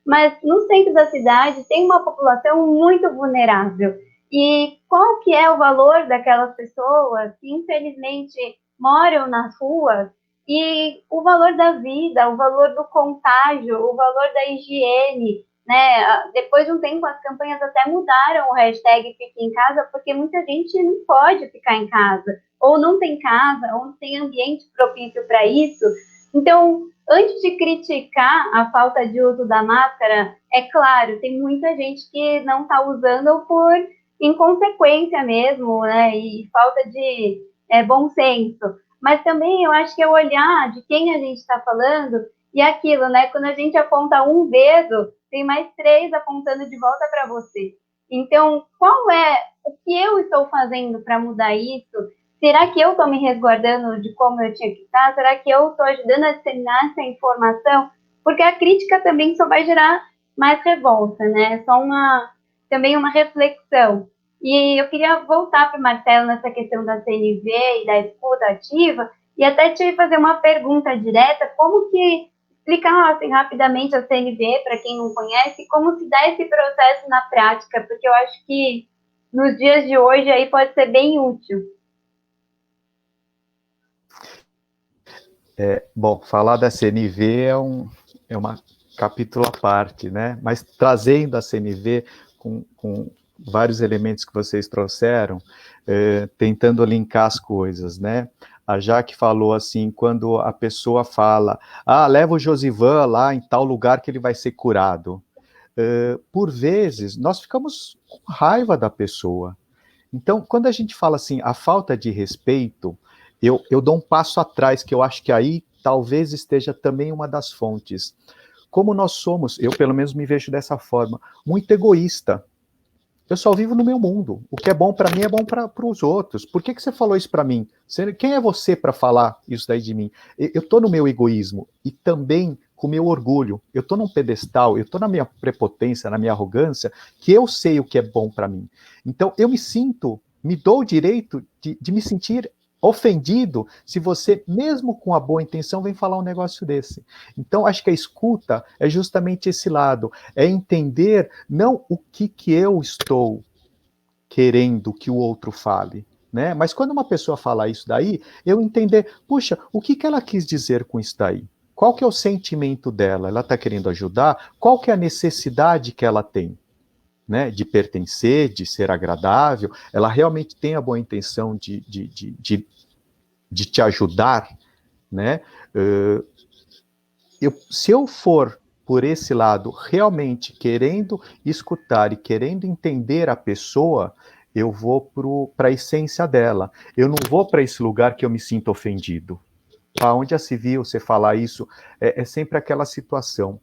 Mas no centro da cidade tem uma população muito vulnerável. E qual que é o valor daquelas pessoas que, infelizmente, moram nas ruas? E o valor da vida, o valor do contágio, o valor da higiene, né? Depois de um tempo, as campanhas até mudaram o hashtag Fique em Casa, porque muita gente não pode ficar em casa, ou não tem casa, ou não tem ambiente propício para isso. Então, antes de criticar a falta de uso da máscara, é claro, tem muita gente que não está usando por inconsequência mesmo, né? E falta de bom senso. Mas também eu acho que é o olhar de quem a gente está falando e aquilo, né? Quando a gente aponta um dedo, tem mais 3 apontando de volta para você. Então, qual é o que eu estou fazendo para mudar isso? Será que eu estou me resguardando de como eu tinha que estar? Será que eu estou ajudando a disseminar essa informação? Porque a crítica também só vai gerar mais revolta, né? Só também uma reflexão. E eu queria voltar para o Marcelo nessa questão da CNV e da escuta ativa, e até te fazer uma pergunta direta, como que explicar assim, rapidamente a CNV, para quem não conhece, como se dá esse processo na prática, porque eu acho que nos dias de hoje aí pode ser bem útil. Bom, falar da CNV é uma capítulo à parte, né? Mas trazendo a CNV com vários elementos que vocês trouxeram, tentando linkar as coisas, né? A Jaque falou assim, quando a pessoa fala, leva o Josivan lá em tal lugar que ele vai ser curado. Por vezes, nós ficamos com raiva da pessoa. Então, quando a gente fala assim, a falta de respeito, eu dou um passo atrás, que eu acho que aí talvez esteja também uma das fontes. Como nós somos, eu pelo menos me vejo dessa forma, muito egoísta. Eu só vivo no meu mundo. O que é bom para mim é bom para os outros. Por que você falou isso para mim? Quem é você para falar isso daí de mim? Eu estou no meu egoísmo e também com o meu orgulho. Eu estou num pedestal, eu estou na minha prepotência, na minha arrogância, que eu sei o que é bom para mim. Então eu me dou o direito de me sentir ofendido se você, mesmo com a boa intenção, vem falar um negócio desse. Então, acho que a escuta é justamente esse lado, é entender não o que eu estou querendo que o outro fale, né? Mas quando uma pessoa fala isso daí, eu entender, puxa, o que ela quis dizer com isso daí? Qual que é o sentimento dela? Ela está querendo ajudar? Qual que é a necessidade que ela tem? Né, de pertencer, de ser agradável? Ela realmente tem a boa intenção de te ajudar, né? Se eu for por esse lado, realmente querendo escutar e querendo entender a pessoa, eu vou para a essência dela. Eu não vou para esse lugar que eu me sinto ofendido. Onde já se viu você falar isso? É sempre aquela situação.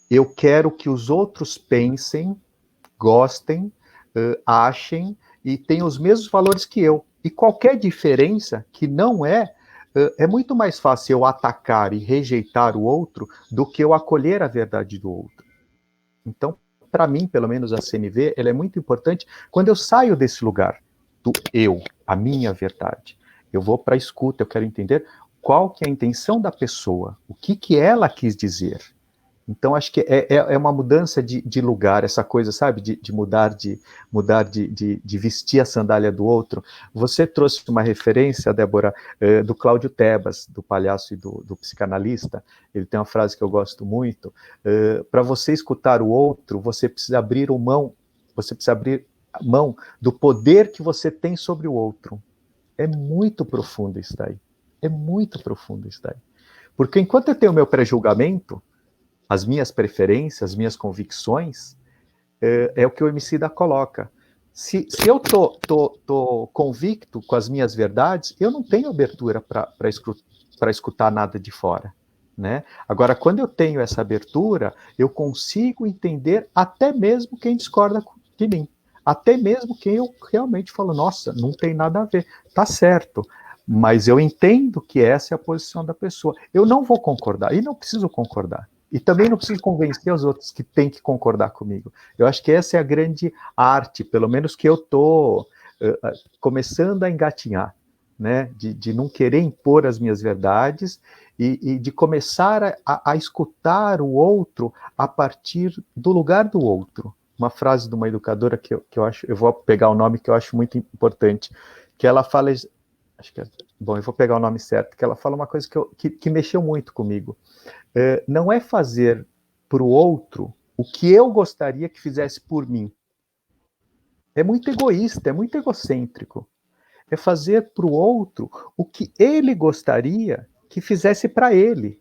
Eu quero que os outros pensem, gostem, achem e tenham os mesmos valores que eu. E qualquer diferença que não é muito mais fácil eu atacar e rejeitar o outro do que eu acolher a verdade do outro. Então, para mim, pelo menos a CNV, ela é muito importante quando eu saio desse lugar do eu, a minha verdade. Eu vou para a escuta, eu quero entender qual que é a intenção da pessoa, o que ela quis dizer. Então, acho que é uma mudança de lugar, essa coisa, sabe, de mudar de vestir a sandália do outro. Você trouxe uma referência, Débora, do Cláudio Tebas, do palhaço e do psicanalista. Ele tem uma frase que eu gosto muito. Para você escutar o outro, você precisa abrir a mão do poder que você tem sobre o outro. É muito profundo isso daí. É muito profundo isso daí. Porque enquanto eu tenho o meu pré-julgamento, as minhas preferências, as minhas convicções, é o que o Emicida coloca. Se eu tô convicto com as minhas verdades, eu não tenho abertura para escutar nada de fora, né? Agora, quando eu tenho essa abertura, eu consigo entender até mesmo quem discorda de mim. Até mesmo quem eu realmente falo, nossa, não tem nada a ver, tá certo. Mas eu entendo que essa é a posição da pessoa. Eu não vou concordar, e não preciso concordar. E também não preciso convencer os outros que têm que concordar comigo. Eu acho que essa é a grande arte, pelo menos que eu estou começando a engatinhar, né? De não querer impor as minhas verdades e de começar a escutar o outro a partir do lugar do outro. Uma frase de uma educadora que eu acho, eu vou pegar o nome que eu acho muito importante, que ela fala, acho que bom, eu vou pegar o nome certo, que ela fala uma coisa que mexeu muito comigo. Não é fazer para o outro o que eu gostaria que fizesse por mim. É muito egoísta, é muito egocêntrico. É fazer para o outro o que ele gostaria que fizesse para ele.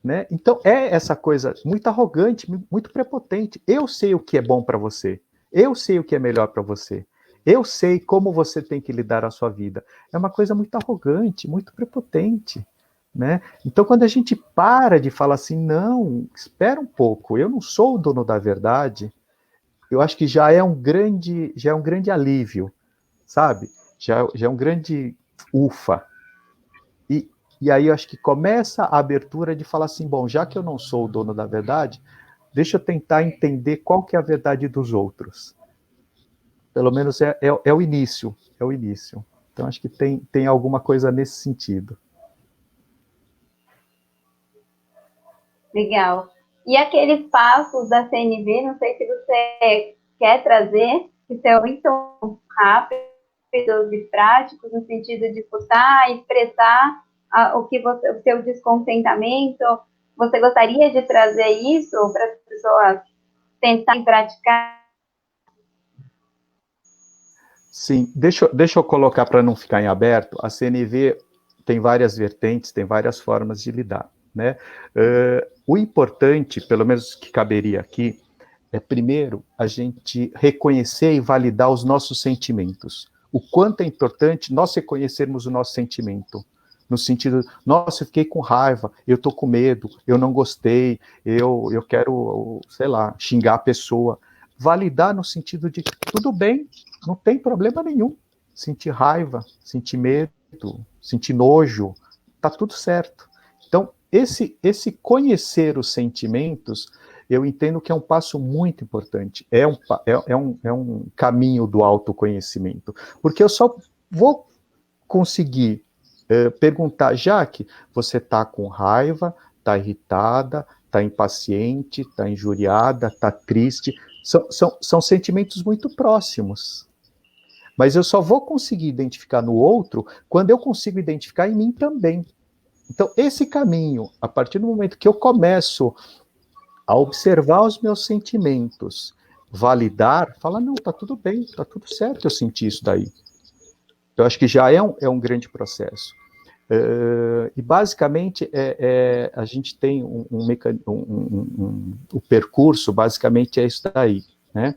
Né? Então, é essa coisa muito arrogante, muito prepotente. Eu sei o que é bom para você. Eu sei o que é melhor para você. Eu sei como você tem que lidar a sua vida. É uma coisa muito arrogante, muito prepotente. Né? Então, quando a gente para de falar assim, não, espera um pouco, eu não sou o dono da verdade, eu acho que já é um grande alívio, sabe? Já é um grande ufa. E aí eu acho que começa a abertura de falar assim, bom, já que eu não sou o dono da verdade, deixa eu tentar entender qual que é a verdade dos outros. Pelo menos é o início, é o início. Então, acho que tem alguma coisa nesse sentido. Legal. E aqueles passos da CNV, não sei se você quer trazer, que são muito rápidos e práticos, no sentido de escutar, expressar o seu descontentamento. Você gostaria de trazer isso para as pessoas tentarem praticar? Sim, deixa eu colocar para não ficar em aberto, a CNV tem várias vertentes, tem várias formas de lidar. Né? O importante, pelo menos que caberia aqui, é primeiro a gente reconhecer e validar os nossos sentimentos. O quanto é importante nós reconhecermos o nosso sentimento. No sentido, nossa, eu fiquei com raiva, eu estou com medo, eu não gostei, eu quero, sei lá, xingar a pessoa. Validar no sentido de, tudo bem, não tem problema nenhum. Sentir raiva, sentir medo, sentir nojo, tá tudo certo. Então, esse conhecer os sentimentos, eu entendo que é um passo muito importante. É um caminho do autoconhecimento. Porque eu só vou conseguir perguntar, Jaque, você está com raiva, está irritada, está impaciente, está injuriada, está triste, São sentimentos muito próximos. Mas eu só vou conseguir identificar no outro quando eu consigo identificar em mim também. Então, esse caminho, a partir do momento que eu começo a observar os meus sentimentos, validar, falar, não, tá tudo bem, tá tudo certo eu senti isso daí. Então, acho que já é um grande processo. E, basicamente, a gente tem o percurso, basicamente, é isso daí. Né?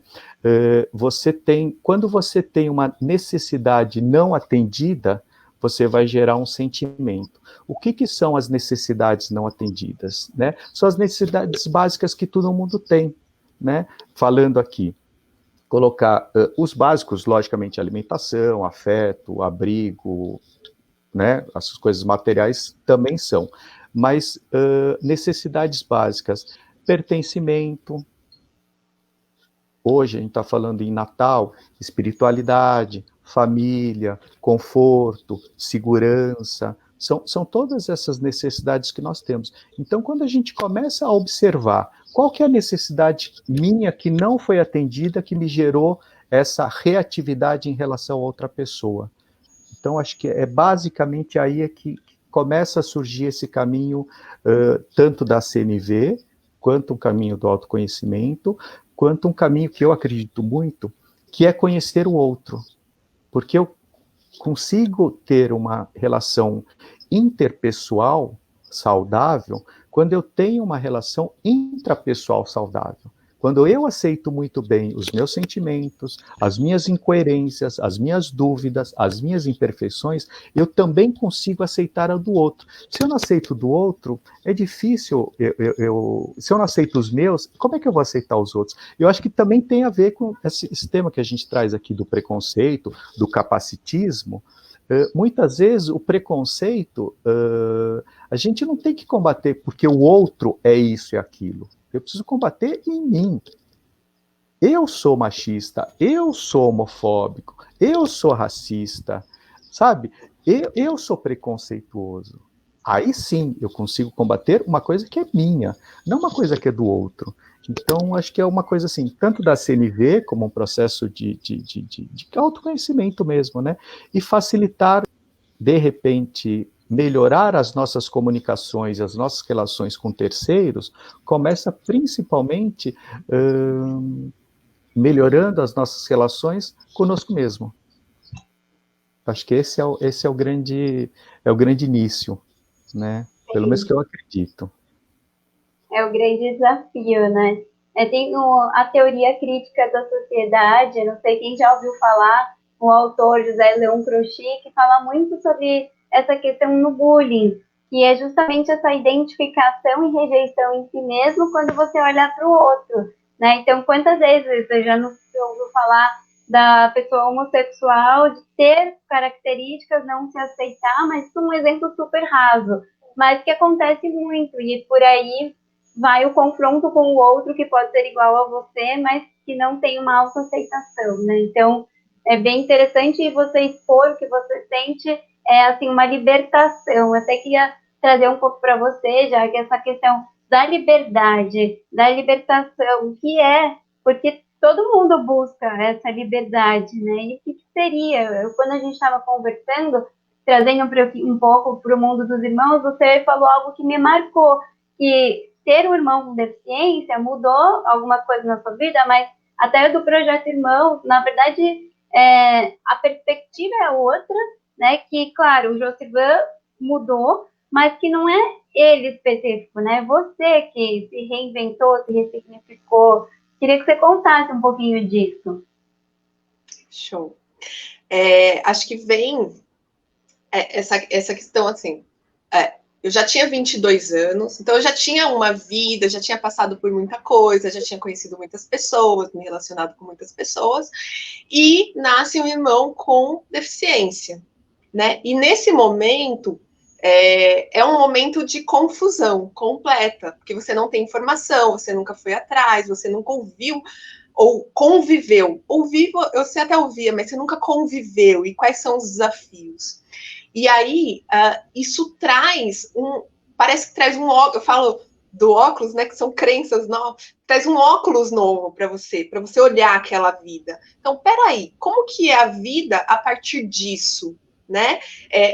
Quando você tem uma necessidade não atendida, você vai gerar um sentimento. O que são as necessidades não atendidas? Né? São as necessidades básicas que todo mundo tem. Né? Falando aqui, colocar os básicos, logicamente, alimentação, afeto, abrigo, né? As coisas materiais também são, mas necessidades básicas, pertencimento. Hoje a gente está falando em Natal, espiritualidade, família, conforto, segurança, são todas essas necessidades que nós temos. Então, quando a gente começa a observar qual que é a necessidade minha que não foi atendida, que me gerou essa reatividade em relação a outra pessoa. Então, acho que é basicamente aí que começa a surgir esse caminho, tanto da CNV, quanto um caminho do autoconhecimento, quanto um caminho que eu acredito muito, que é conhecer o outro. Porque eu consigo ter uma relação interpessoal saudável quando eu tenho uma relação intrapessoal saudável. Quando eu aceito muito bem os meus sentimentos, as minhas incoerências, as minhas dúvidas, as minhas imperfeições, eu também consigo aceitar a do outro. Se eu não aceito do outro, é difícil, se eu não aceito os meus, como é que eu vou aceitar os outros? Eu acho que também tem a ver com esse tema que a gente traz aqui do preconceito, do capacitismo. Muitas vezes o preconceito, a gente não tem que combater porque o outro é isso e aquilo. Eu preciso combater em mim. Eu sou machista, eu sou homofóbico, eu sou racista, sabe? Eu sou preconceituoso. Aí sim eu consigo combater uma coisa que é minha, não uma coisa que é do outro. Então, acho que é uma coisa assim, tanto da CNV, como um processo de autoconhecimento mesmo, né? E facilitar, de repente, melhorar as nossas comunicações, as nossas relações com terceiros, começa principalmente melhorando as nossas relações conosco mesmo. Acho que esse é o grande início, né? Pelo menos que eu acredito. É o grande desafio, né? Tem a teoria crítica da sociedade, não sei quem já ouviu falar, o autor José Leon Crochy, que fala muito sobre essa questão no bullying, que é justamente essa identificação e rejeição em si mesmo quando você olha para o outro, né? Então, quantas vezes você já não ouviu falar da pessoa homossexual de ter características, não se aceitar, mas um exemplo super raso, mas que acontece muito, e por aí vai o confronto com o outro que pode ser igual a você, mas que não tem uma autoaceitação, né? Então, é bem interessante você expor o que você sente, assim, uma libertação. Eu até queria trazer um pouco para você, já que essa questão da liberdade, da libertação, o que é, porque todo mundo busca essa liberdade, né? E o que seria? Quando a gente estava conversando, trazendo um pouco para o mundo dos irmãos, você falou algo que me marcou, que ter um irmão com deficiência mudou alguma coisa na sua vida, mas até do Projeto Irmãos, na verdade, a perspectiva é outra, né? Que, claro, o Josivan mudou, mas que não é ele específico, né? Você que se reinventou, se ressignificou. Queria que você contasse um pouquinho disso. Show. Acho que vem essa questão, assim, eu já tinha 22 anos, então eu já tinha uma vida, já tinha passado por muita coisa, já tinha conhecido muitas pessoas, me relacionado com muitas pessoas, e nasce um irmão com deficiência, né? E nesse momento, é um momento de confusão completa, porque você não tem informação, você nunca foi atrás, você nunca ouviu ou conviveu. Ouvir, você até ouvia, mas você nunca conviveu, e quais são os desafios? E aí, isso traz parece que traz eu falo, do óculos, né, que são crenças novas, traz um óculos novo para você olhar aquela vida. Então, peraí, como que é a vida a partir disso, né?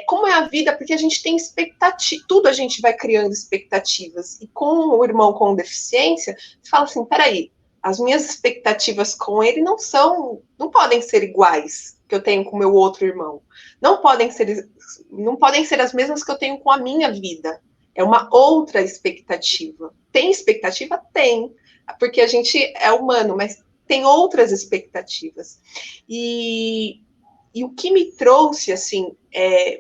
Como é a vida? Porque a gente tem expectativa, tudo a gente vai criando expectativas, e com o irmão com deficiência, você fala assim, peraí, as minhas expectativas com ele não podem ser iguais que eu tenho com o meu outro irmão, não podem ser as mesmas que eu tenho com a minha vida. É uma outra expectativa. Tem expectativa? Tem, porque a gente é humano, mas tem outras expectativas. E o que me trouxe, assim,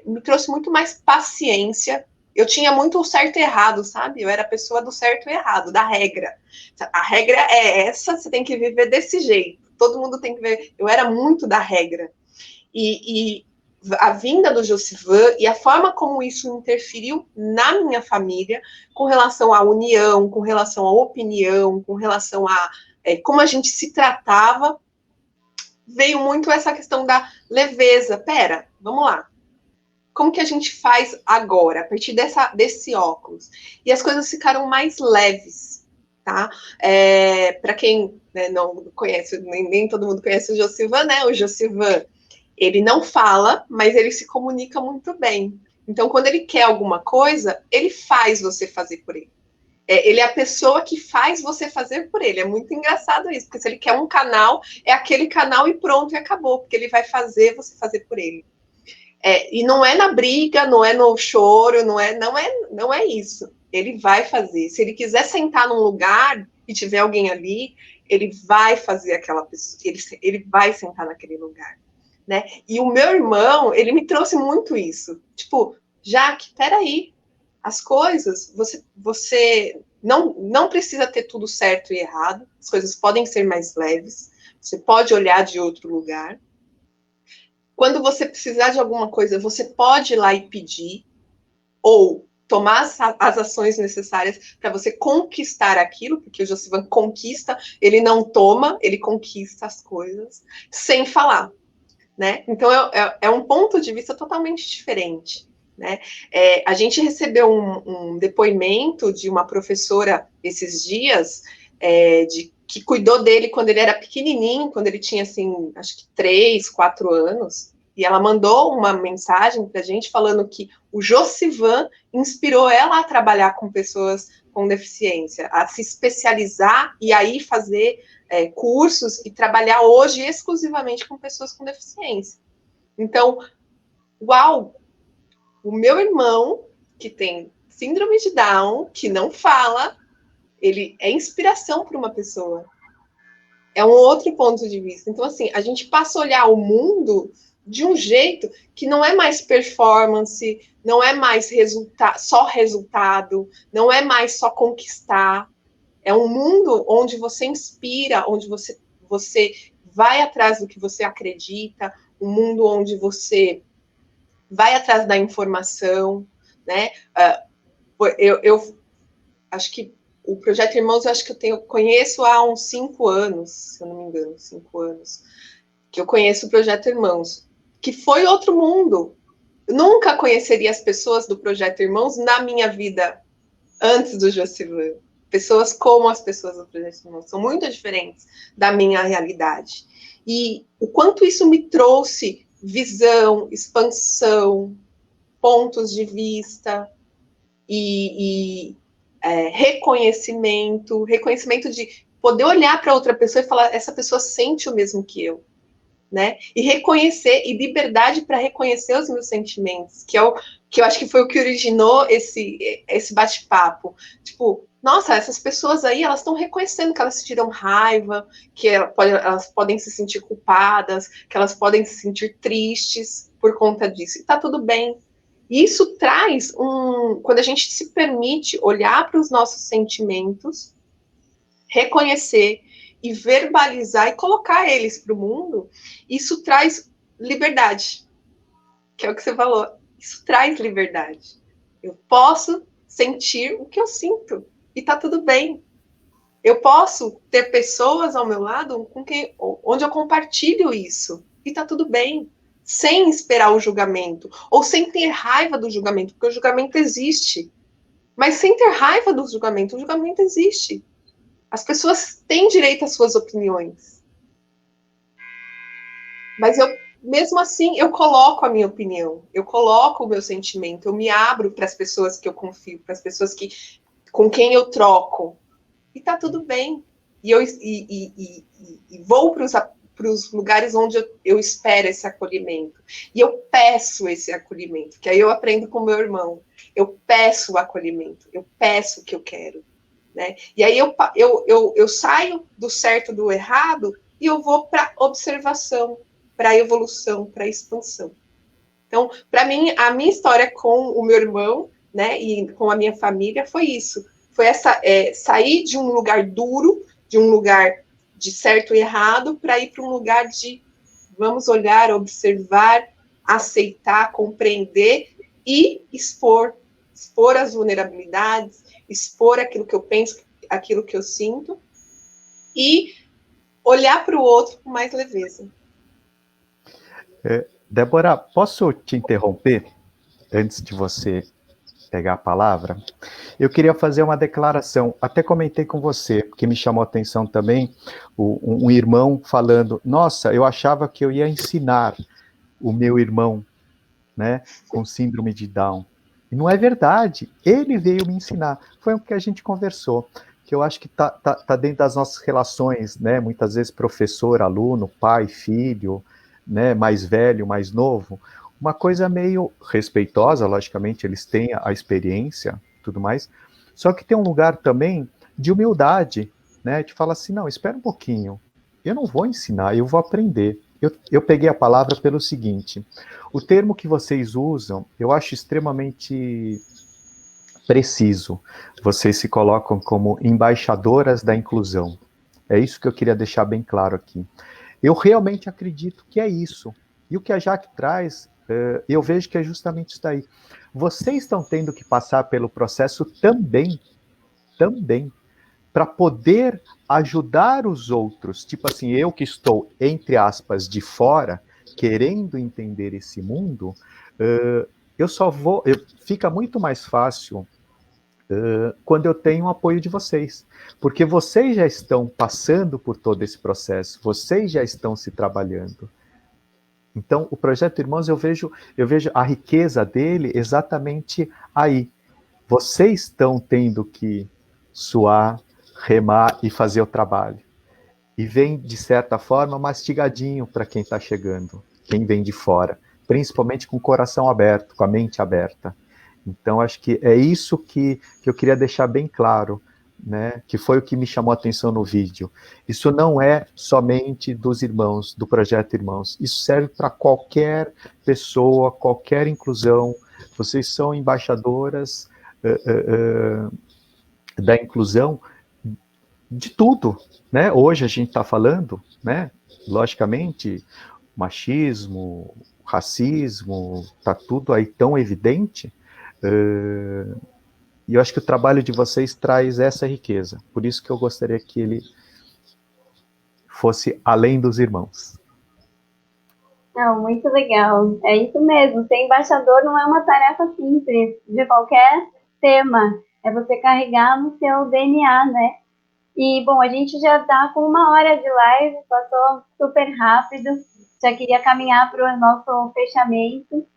me trouxe muito mais paciência. Eu tinha muito o certo e errado, sabe? Eu era a pessoa do certo e errado, da regra. A regra é essa, você tem que viver desse jeito. Todo mundo tem que ver. Eu era muito da regra. E a vinda do Josivan e a forma como isso interferiu na minha família, com relação à união, com relação à opinião, com relação a como a gente se tratava, veio muito essa questão da leveza. Pera, vamos lá. Como que a gente faz agora, a partir desse óculos? E as coisas ficaram mais leves, tá? Para quem, né, não conhece, nem todo mundo conhece o Josivan, né? O Josivan, ele não fala, mas ele se comunica muito bem. Então, quando ele quer alguma coisa, ele faz você fazer por ele. Ele é a pessoa que faz você fazer por ele. É muito engraçado isso, porque se ele quer um canal, é aquele canal e pronto, e acabou, porque ele vai fazer você fazer por ele. E não é na briga, não é no choro, não é isso. Ele vai fazer. Se ele quiser sentar num lugar e tiver alguém ali, ele vai fazer aquela pessoa, ele vai sentar naquele lugar. Né? E o meu irmão, ele me trouxe muito isso. Tipo, Jaque, peraí, as coisas, você não precisa ter tudo certo e errado, as coisas podem ser mais leves, você pode olhar de outro lugar. Quando você precisar de alguma coisa, você pode ir lá e pedir, ou tomar as ações necessárias para você conquistar aquilo, porque o Josivan conquista, ele não toma, ele conquista as coisas, sem falar. Né? Então, é um ponto de vista totalmente diferente. Né? A gente recebeu um depoimento de uma professora esses dias, que cuidou dele quando ele era pequenininho, quando ele tinha, assim, acho que 3, 4 anos, e ela mandou uma mensagem para a gente falando que o Josivan inspirou ela a trabalhar com pessoas com deficiência, a se especializar e aí fazer cursos e trabalhar hoje exclusivamente com pessoas com deficiência. Então, uau! O meu irmão, que tem síndrome de Down, que não fala, ele é inspiração para uma pessoa. É um outro ponto de vista. Então, assim, a gente passa a olhar o mundo de um jeito que não é mais performance, não é mais só resultado, não é mais só conquistar. É um mundo onde você inspira, onde você vai atrás do que você acredita, um mundo onde você vai atrás da informação, né? Eu acho que o Projeto Irmãos, eu acho que conheço há uns 5 anos, se eu não me engano, 5 anos, que eu conheço o Projeto Irmãos, que foi outro mundo. Eu nunca conheceria as pessoas do Projeto Irmãos na minha vida antes do Josivan. Pessoas como as pessoas do Projeto Irmãos são muito diferentes da minha realidade. E o quanto isso me trouxe visão, expansão, pontos de vista e reconhecimento de poder olhar para outra pessoa e falar, essa pessoa sente o mesmo que eu. Né? E reconhecer, e liberdade para reconhecer os meus sentimentos, que eu acho que foi o que originou esse bate-papo. Tipo, nossa, essas pessoas aí, elas estão reconhecendo que elas sentiram raiva, que elas podem se sentir culpadas, que elas podem se sentir tristes por conta disso. E tá tudo bem. E isso traz quando a gente se permite olhar para os nossos sentimentos, reconhecer e verbalizar e colocar eles para o mundo, isso traz liberdade, que é o que você falou. Isso traz liberdade. Eu posso sentir o que eu sinto e tá tudo bem. Eu posso ter pessoas ao meu lado onde eu compartilho isso e tá tudo bem, sem esperar o julgamento ou sem ter raiva do julgamento, porque o julgamento existe. mas sem ter raiva do julgamento. O julgamento existe. As pessoas têm direito às suas opiniões. Mas mesmo assim, eu coloco a minha opinião, eu coloco o meu sentimento, eu me abro para as pessoas que eu confio, para as pessoas com quem eu troco. E tá tudo bem. E vou para os lugares onde eu espero esse acolhimento. E eu peço esse acolhimento, que aí eu aprendo com meu irmão. Eu peço o acolhimento, eu peço o que eu quero. Né? E aí eu saio do certo do errado e eu vou para observação, para evolução, para expansão. Então, para mim, a minha história com o meu irmão, né, e com a minha família foi isso. Foi sair de um lugar duro, de um lugar de certo e errado, para ir para um lugar de vamos olhar, observar, aceitar, compreender e expor as vulnerabilidades, expor aquilo que eu penso, aquilo que eu sinto e olhar para o outro com mais leveza. Débora, posso te interromper antes de você pegar a palavra? Eu queria fazer uma declaração, até comentei com você, porque me chamou a atenção também, um irmão falando, nossa, eu achava que eu ia ensinar o meu irmão, né, com síndrome de Down. E não é verdade, ele veio me ensinar, foi o que a gente conversou, que eu acho que tá dentro das nossas relações, né, muitas vezes professor, aluno, pai, filho, né, mais velho, mais novo, uma coisa meio respeitosa, logicamente eles têm a experiência, tudo mais, só que tem um lugar também de humildade, né, de falar assim, não, espera um pouquinho, eu não vou ensinar, eu vou aprender. Eu peguei a palavra pelo seguinte, o termo que vocês usam, eu acho extremamente preciso, vocês se colocam como embaixadoras da inclusão, é isso que eu queria deixar bem claro aqui. Eu realmente acredito que é isso. E o que a Jaque traz, eu vejo que é justamente isso daí. Vocês estão tendo que passar pelo processo também, para poder ajudar os outros. Tipo assim, eu que estou, entre aspas, de fora, querendo entender esse mundo, eu só vou. Fica muito mais fácil quando eu tenho o apoio de vocês, porque vocês já estão passando por todo esse processo, vocês já estão se trabalhando. Então, o Projeto Irmãos, eu vejo a riqueza dele exatamente aí. Vocês estão tendo que suar, remar e fazer o trabalho. E vem, de certa forma, mastigadinho para quem está chegando, quem vem de fora, principalmente com o coração aberto, com a mente aberta. Então, acho que é isso que eu queria deixar bem claro, né? Que foi o que me chamou a atenção no vídeo. Isso não é somente dos irmãos, do Projeto Irmãos. Isso serve para qualquer pessoa, qualquer inclusão. Vocês são embaixadoras da inclusão de tudo, né? Hoje a gente está falando, né? Logicamente, machismo, racismo, está tudo aí tão evidente. E eu acho que o trabalho de vocês traz essa riqueza. Por isso que eu gostaria que ele fosse além dos irmãos. Não, muito legal. É isso mesmo. Ser embaixador não é uma tarefa simples de qualquer tema. É você carregar no seu DNA, né? E, bom, a gente já está com 1 hora de live, passou super rápido. Já queria caminhar para o nosso fechamento.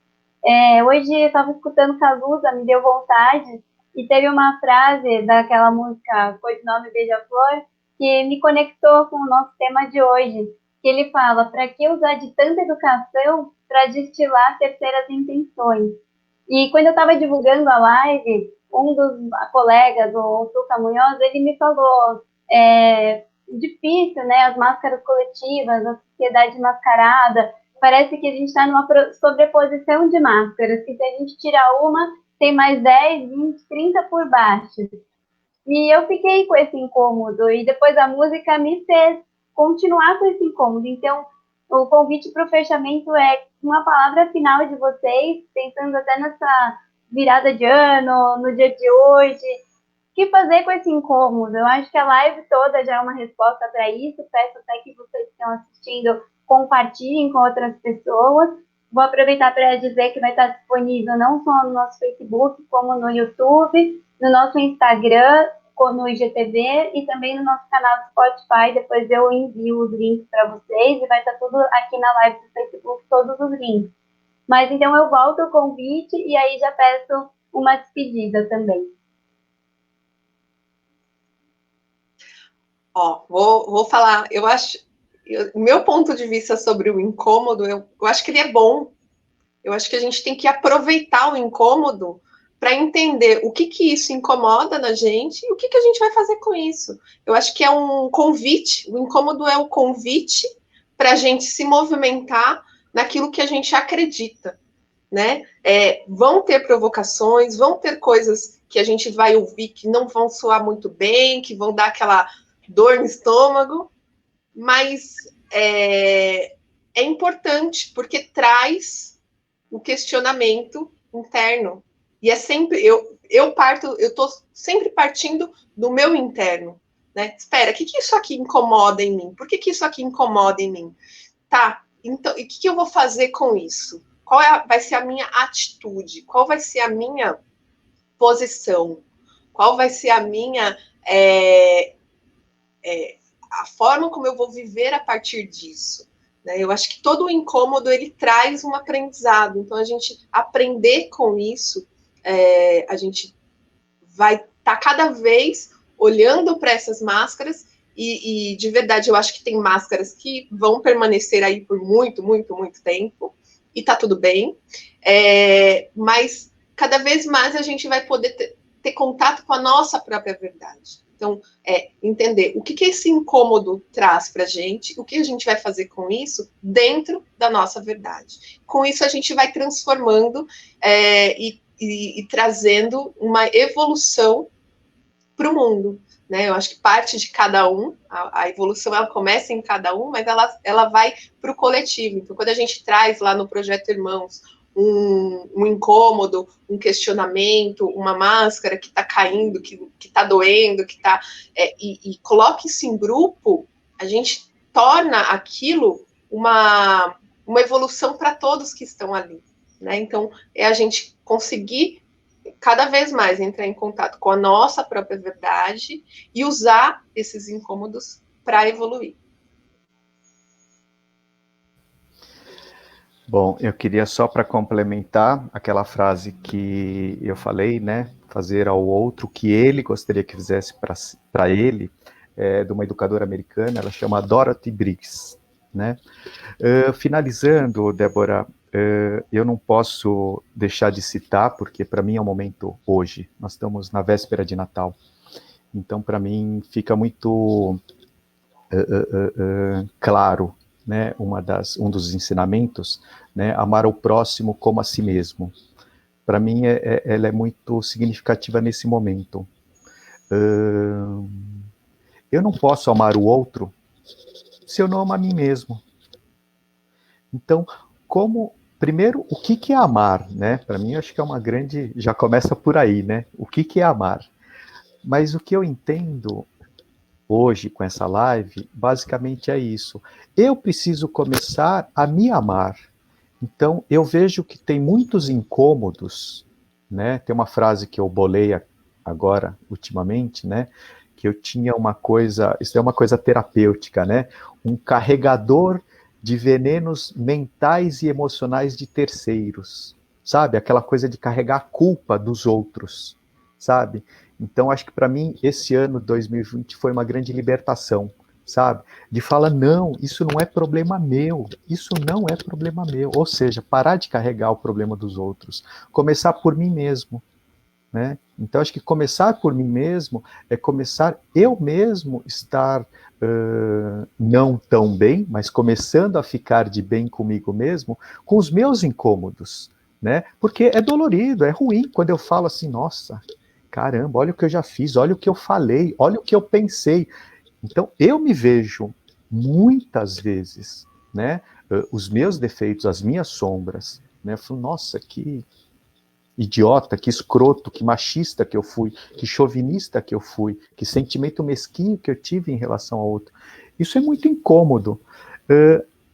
Hoje eu estava escutando Cazuza, me deu vontade, e teve uma frase daquela música Codinome Beija-Flor que me conectou com o nosso tema de hoje, que ele fala, para que usar de tanta educação para destilar terceiras intenções? E quando eu estava divulgando a live, um dos colegas, o Tuca Munhoz, ele me falou, difícil, né, as máscaras coletivas, a sociedade mascarada, parece que a gente está numa sobreposição de máscaras, que se a gente tirar uma, tem mais 10, 20, 30 por baixo. E eu fiquei com esse incômodo, e depois a música me fez continuar com esse incômodo. Então, o convite para o fechamento é uma palavra final de vocês, pensando até nessa virada de ano, no dia de hoje, o que fazer com esse incômodo? Eu acho que a live toda já é uma resposta para isso, peço até que vocês que estão assistindo compartilhem com outras pessoas. Vou aproveitar para dizer que vai estar disponível não só no nosso Facebook, como no YouTube, no nosso Instagram, no IGTV e também no nosso canal do Spotify. Depois eu envio os links para vocês e vai estar tudo aqui na live do Facebook, todos os links. Mas então eu volto o convite e aí já peço uma despedida também. Ó, vou falar, o meu ponto de vista sobre o incômodo, eu acho que ele é bom. Eu acho que a gente tem que aproveitar o incômodo para entender o que isso incomoda na gente e o que a gente vai fazer com isso. Eu acho que é um convite, o incômodo é o convite para a gente se movimentar naquilo que a gente acredita, né? Vão ter provocações, vão ter coisas que a gente vai ouvir que não vão soar muito bem, que vão dar aquela dor no estômago, mas é importante porque traz o questionamento interno. E é sempre, eu estou sempre partindo do meu interno, né? Espera, o que isso aqui incomoda em mim? Por que isso aqui incomoda em mim? Tá, então, e o que eu vou fazer com isso? Qual vai ser a minha atitude? Qual vai ser a minha posição? Qual vai ser a minha a forma como eu vou viver a partir disso? Né? Eu acho que todo o incômodo ele traz um aprendizado. Então, a gente aprender com isso, a gente vai estar cada vez olhando para essas máscaras e de verdade eu acho que tem máscaras que vão permanecer aí por muito, muito, muito tempo e tá tudo bem, mas cada vez mais a gente vai poder ter contato com a nossa própria verdade. Então, entender o que esse incômodo traz para a gente, o que a gente vai fazer com isso dentro da nossa verdade. Com isso, a gente vai transformando e trazendo uma evolução para o mundo. Né? Eu acho que parte de cada um, a evolução ela começa em cada um, mas ela vai para o coletivo. Então, quando a gente traz lá no Projeto Irmãos um incômodo, um questionamento, uma máscara que está caindo, que está doendo, e coloca isso em grupo, a gente torna aquilo uma evolução para todos que estão ali. Né? Então, é a gente conseguir cada vez mais entrar em contato com a nossa própria verdade e usar esses incômodos para evoluir. Bom, eu queria só para complementar aquela frase que eu falei, né? Fazer ao outro o que ele gostaria que fizesse para ele, de uma educadora americana, ela chama Dorothy Briggs, né? Finalizando, Débora, eu não posso deixar de citar, porque para mim é um momento hoje, nós estamos na véspera de Natal, então para mim fica muito claro, né, um dos ensinamentos, né, amar o próximo como a si mesmo. Para mim, ela é muito significativa nesse momento. Eu não posso amar o outro se eu não amo a mim mesmo. Então, primeiro, o que é amar, né? Para mim, acho que é uma grande, já começa por aí, né? O que é amar? Mas o que eu entendo hoje com essa live, basicamente é isso. Eu preciso começar a me amar. Então, eu vejo que tem muitos incômodos, né? Tem uma frase que eu bolei agora, ultimamente, né? Que eu tinha uma coisa, isso é uma coisa terapêutica, né? Um carregador de venenos mentais e emocionais de terceiros, sabe? Aquela coisa de carregar a culpa dos outros, sabe? Então, acho que para mim, esse ano 2020 foi uma grande libertação, sabe? De falar, não, isso não é problema meu, isso não é problema meu. Ou seja, parar de carregar o problema dos outros, começar por mim mesmo, né? Então, acho que começar por mim mesmo é começar eu mesmo estar não tão bem, mas começando a ficar de bem comigo mesmo, com os meus incômodos, né? Porque é dolorido, é ruim quando eu falo assim, nossa, caramba, olha o que eu já fiz, olha o que eu falei, olha o que eu pensei. Então, eu me vejo muitas vezes, né, os meus defeitos, as minhas sombras, né, eu falo, nossa, que idiota, que escroto, que machista que eu fui, que chauvinista que eu fui, que sentimento mesquinho que eu tive em relação ao outro. Isso é muito incômodo,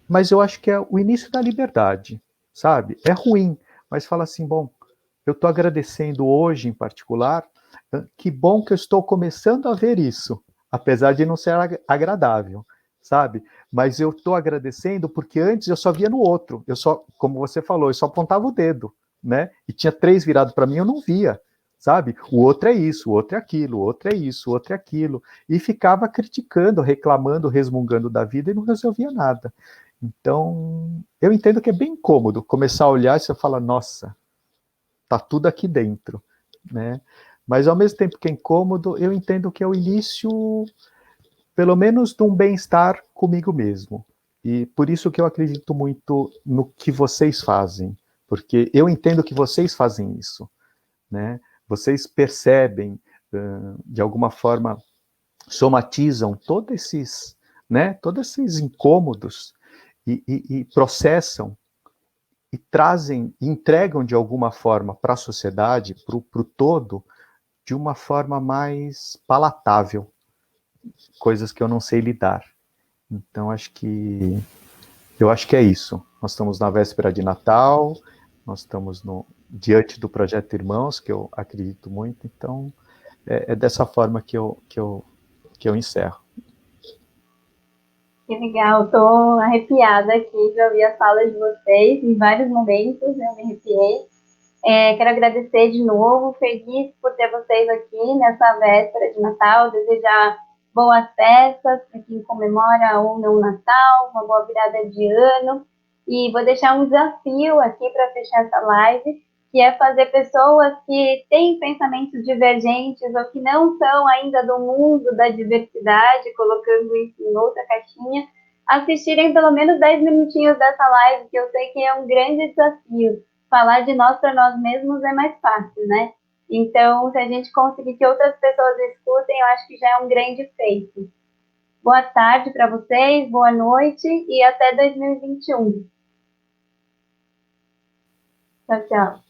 mas eu acho que é o início da liberdade, sabe? É ruim, mas fala assim, bom, eu estou agradecendo hoje, em particular, Que bom que eu estou começando a ver isso, apesar de não ser agradável, sabe? Mas eu estou agradecendo porque antes eu só via no outro. Eu só, como você falou, eu só apontava o dedo, né? E tinha 3 virado para mim, eu não via, sabe? O outro é isso, o outro é aquilo, o outro é isso, o outro é aquilo. E ficava criticando, reclamando, resmungando da vida e não resolvia nada. Então, eu entendo que é bem cômodo começar a olhar e você fala, nossa, tá tudo aqui dentro, né? Mas ao mesmo tempo que é incômodo, eu entendo que é o início, pelo menos, de um bem-estar comigo mesmo. E por isso que eu acredito muito no que vocês fazem, porque eu entendo que vocês fazem isso, né? Vocês percebem, de alguma forma, somatizam todos esses, né? Todos esses incômodos e processam e trazem, entregam de alguma forma para a sociedade, para o todo, de uma forma mais palatável, coisas que eu não sei lidar. Então, eu acho que é isso. Nós estamos na véspera de Natal, nós estamos diante do Projeto Irmãos, que eu acredito muito, então é dessa forma que eu encerro. Que legal, estou arrepiada aqui de ouvir as falas de vocês, em vários momentos eu me arrepiei. Quero agradecer de novo, feliz por ter vocês aqui nessa véspera de Natal, desejar boas festas para quem comemora ou não o Natal, uma boa virada de ano. E vou deixar um desafio aqui para fechar essa live, que é fazer pessoas que têm pensamentos divergentes ou que não são ainda do mundo da diversidade, colocando isso em outra caixinha, assistirem pelo menos 10 minutinhos dessa live, que eu sei que é um grande desafio. Falar de nós para nós mesmos é mais fácil, né? Então, se a gente conseguir que outras pessoas escutem, eu acho que já é um grande feito. Boa tarde para vocês, boa noite e até 2021. Tchau, tchau.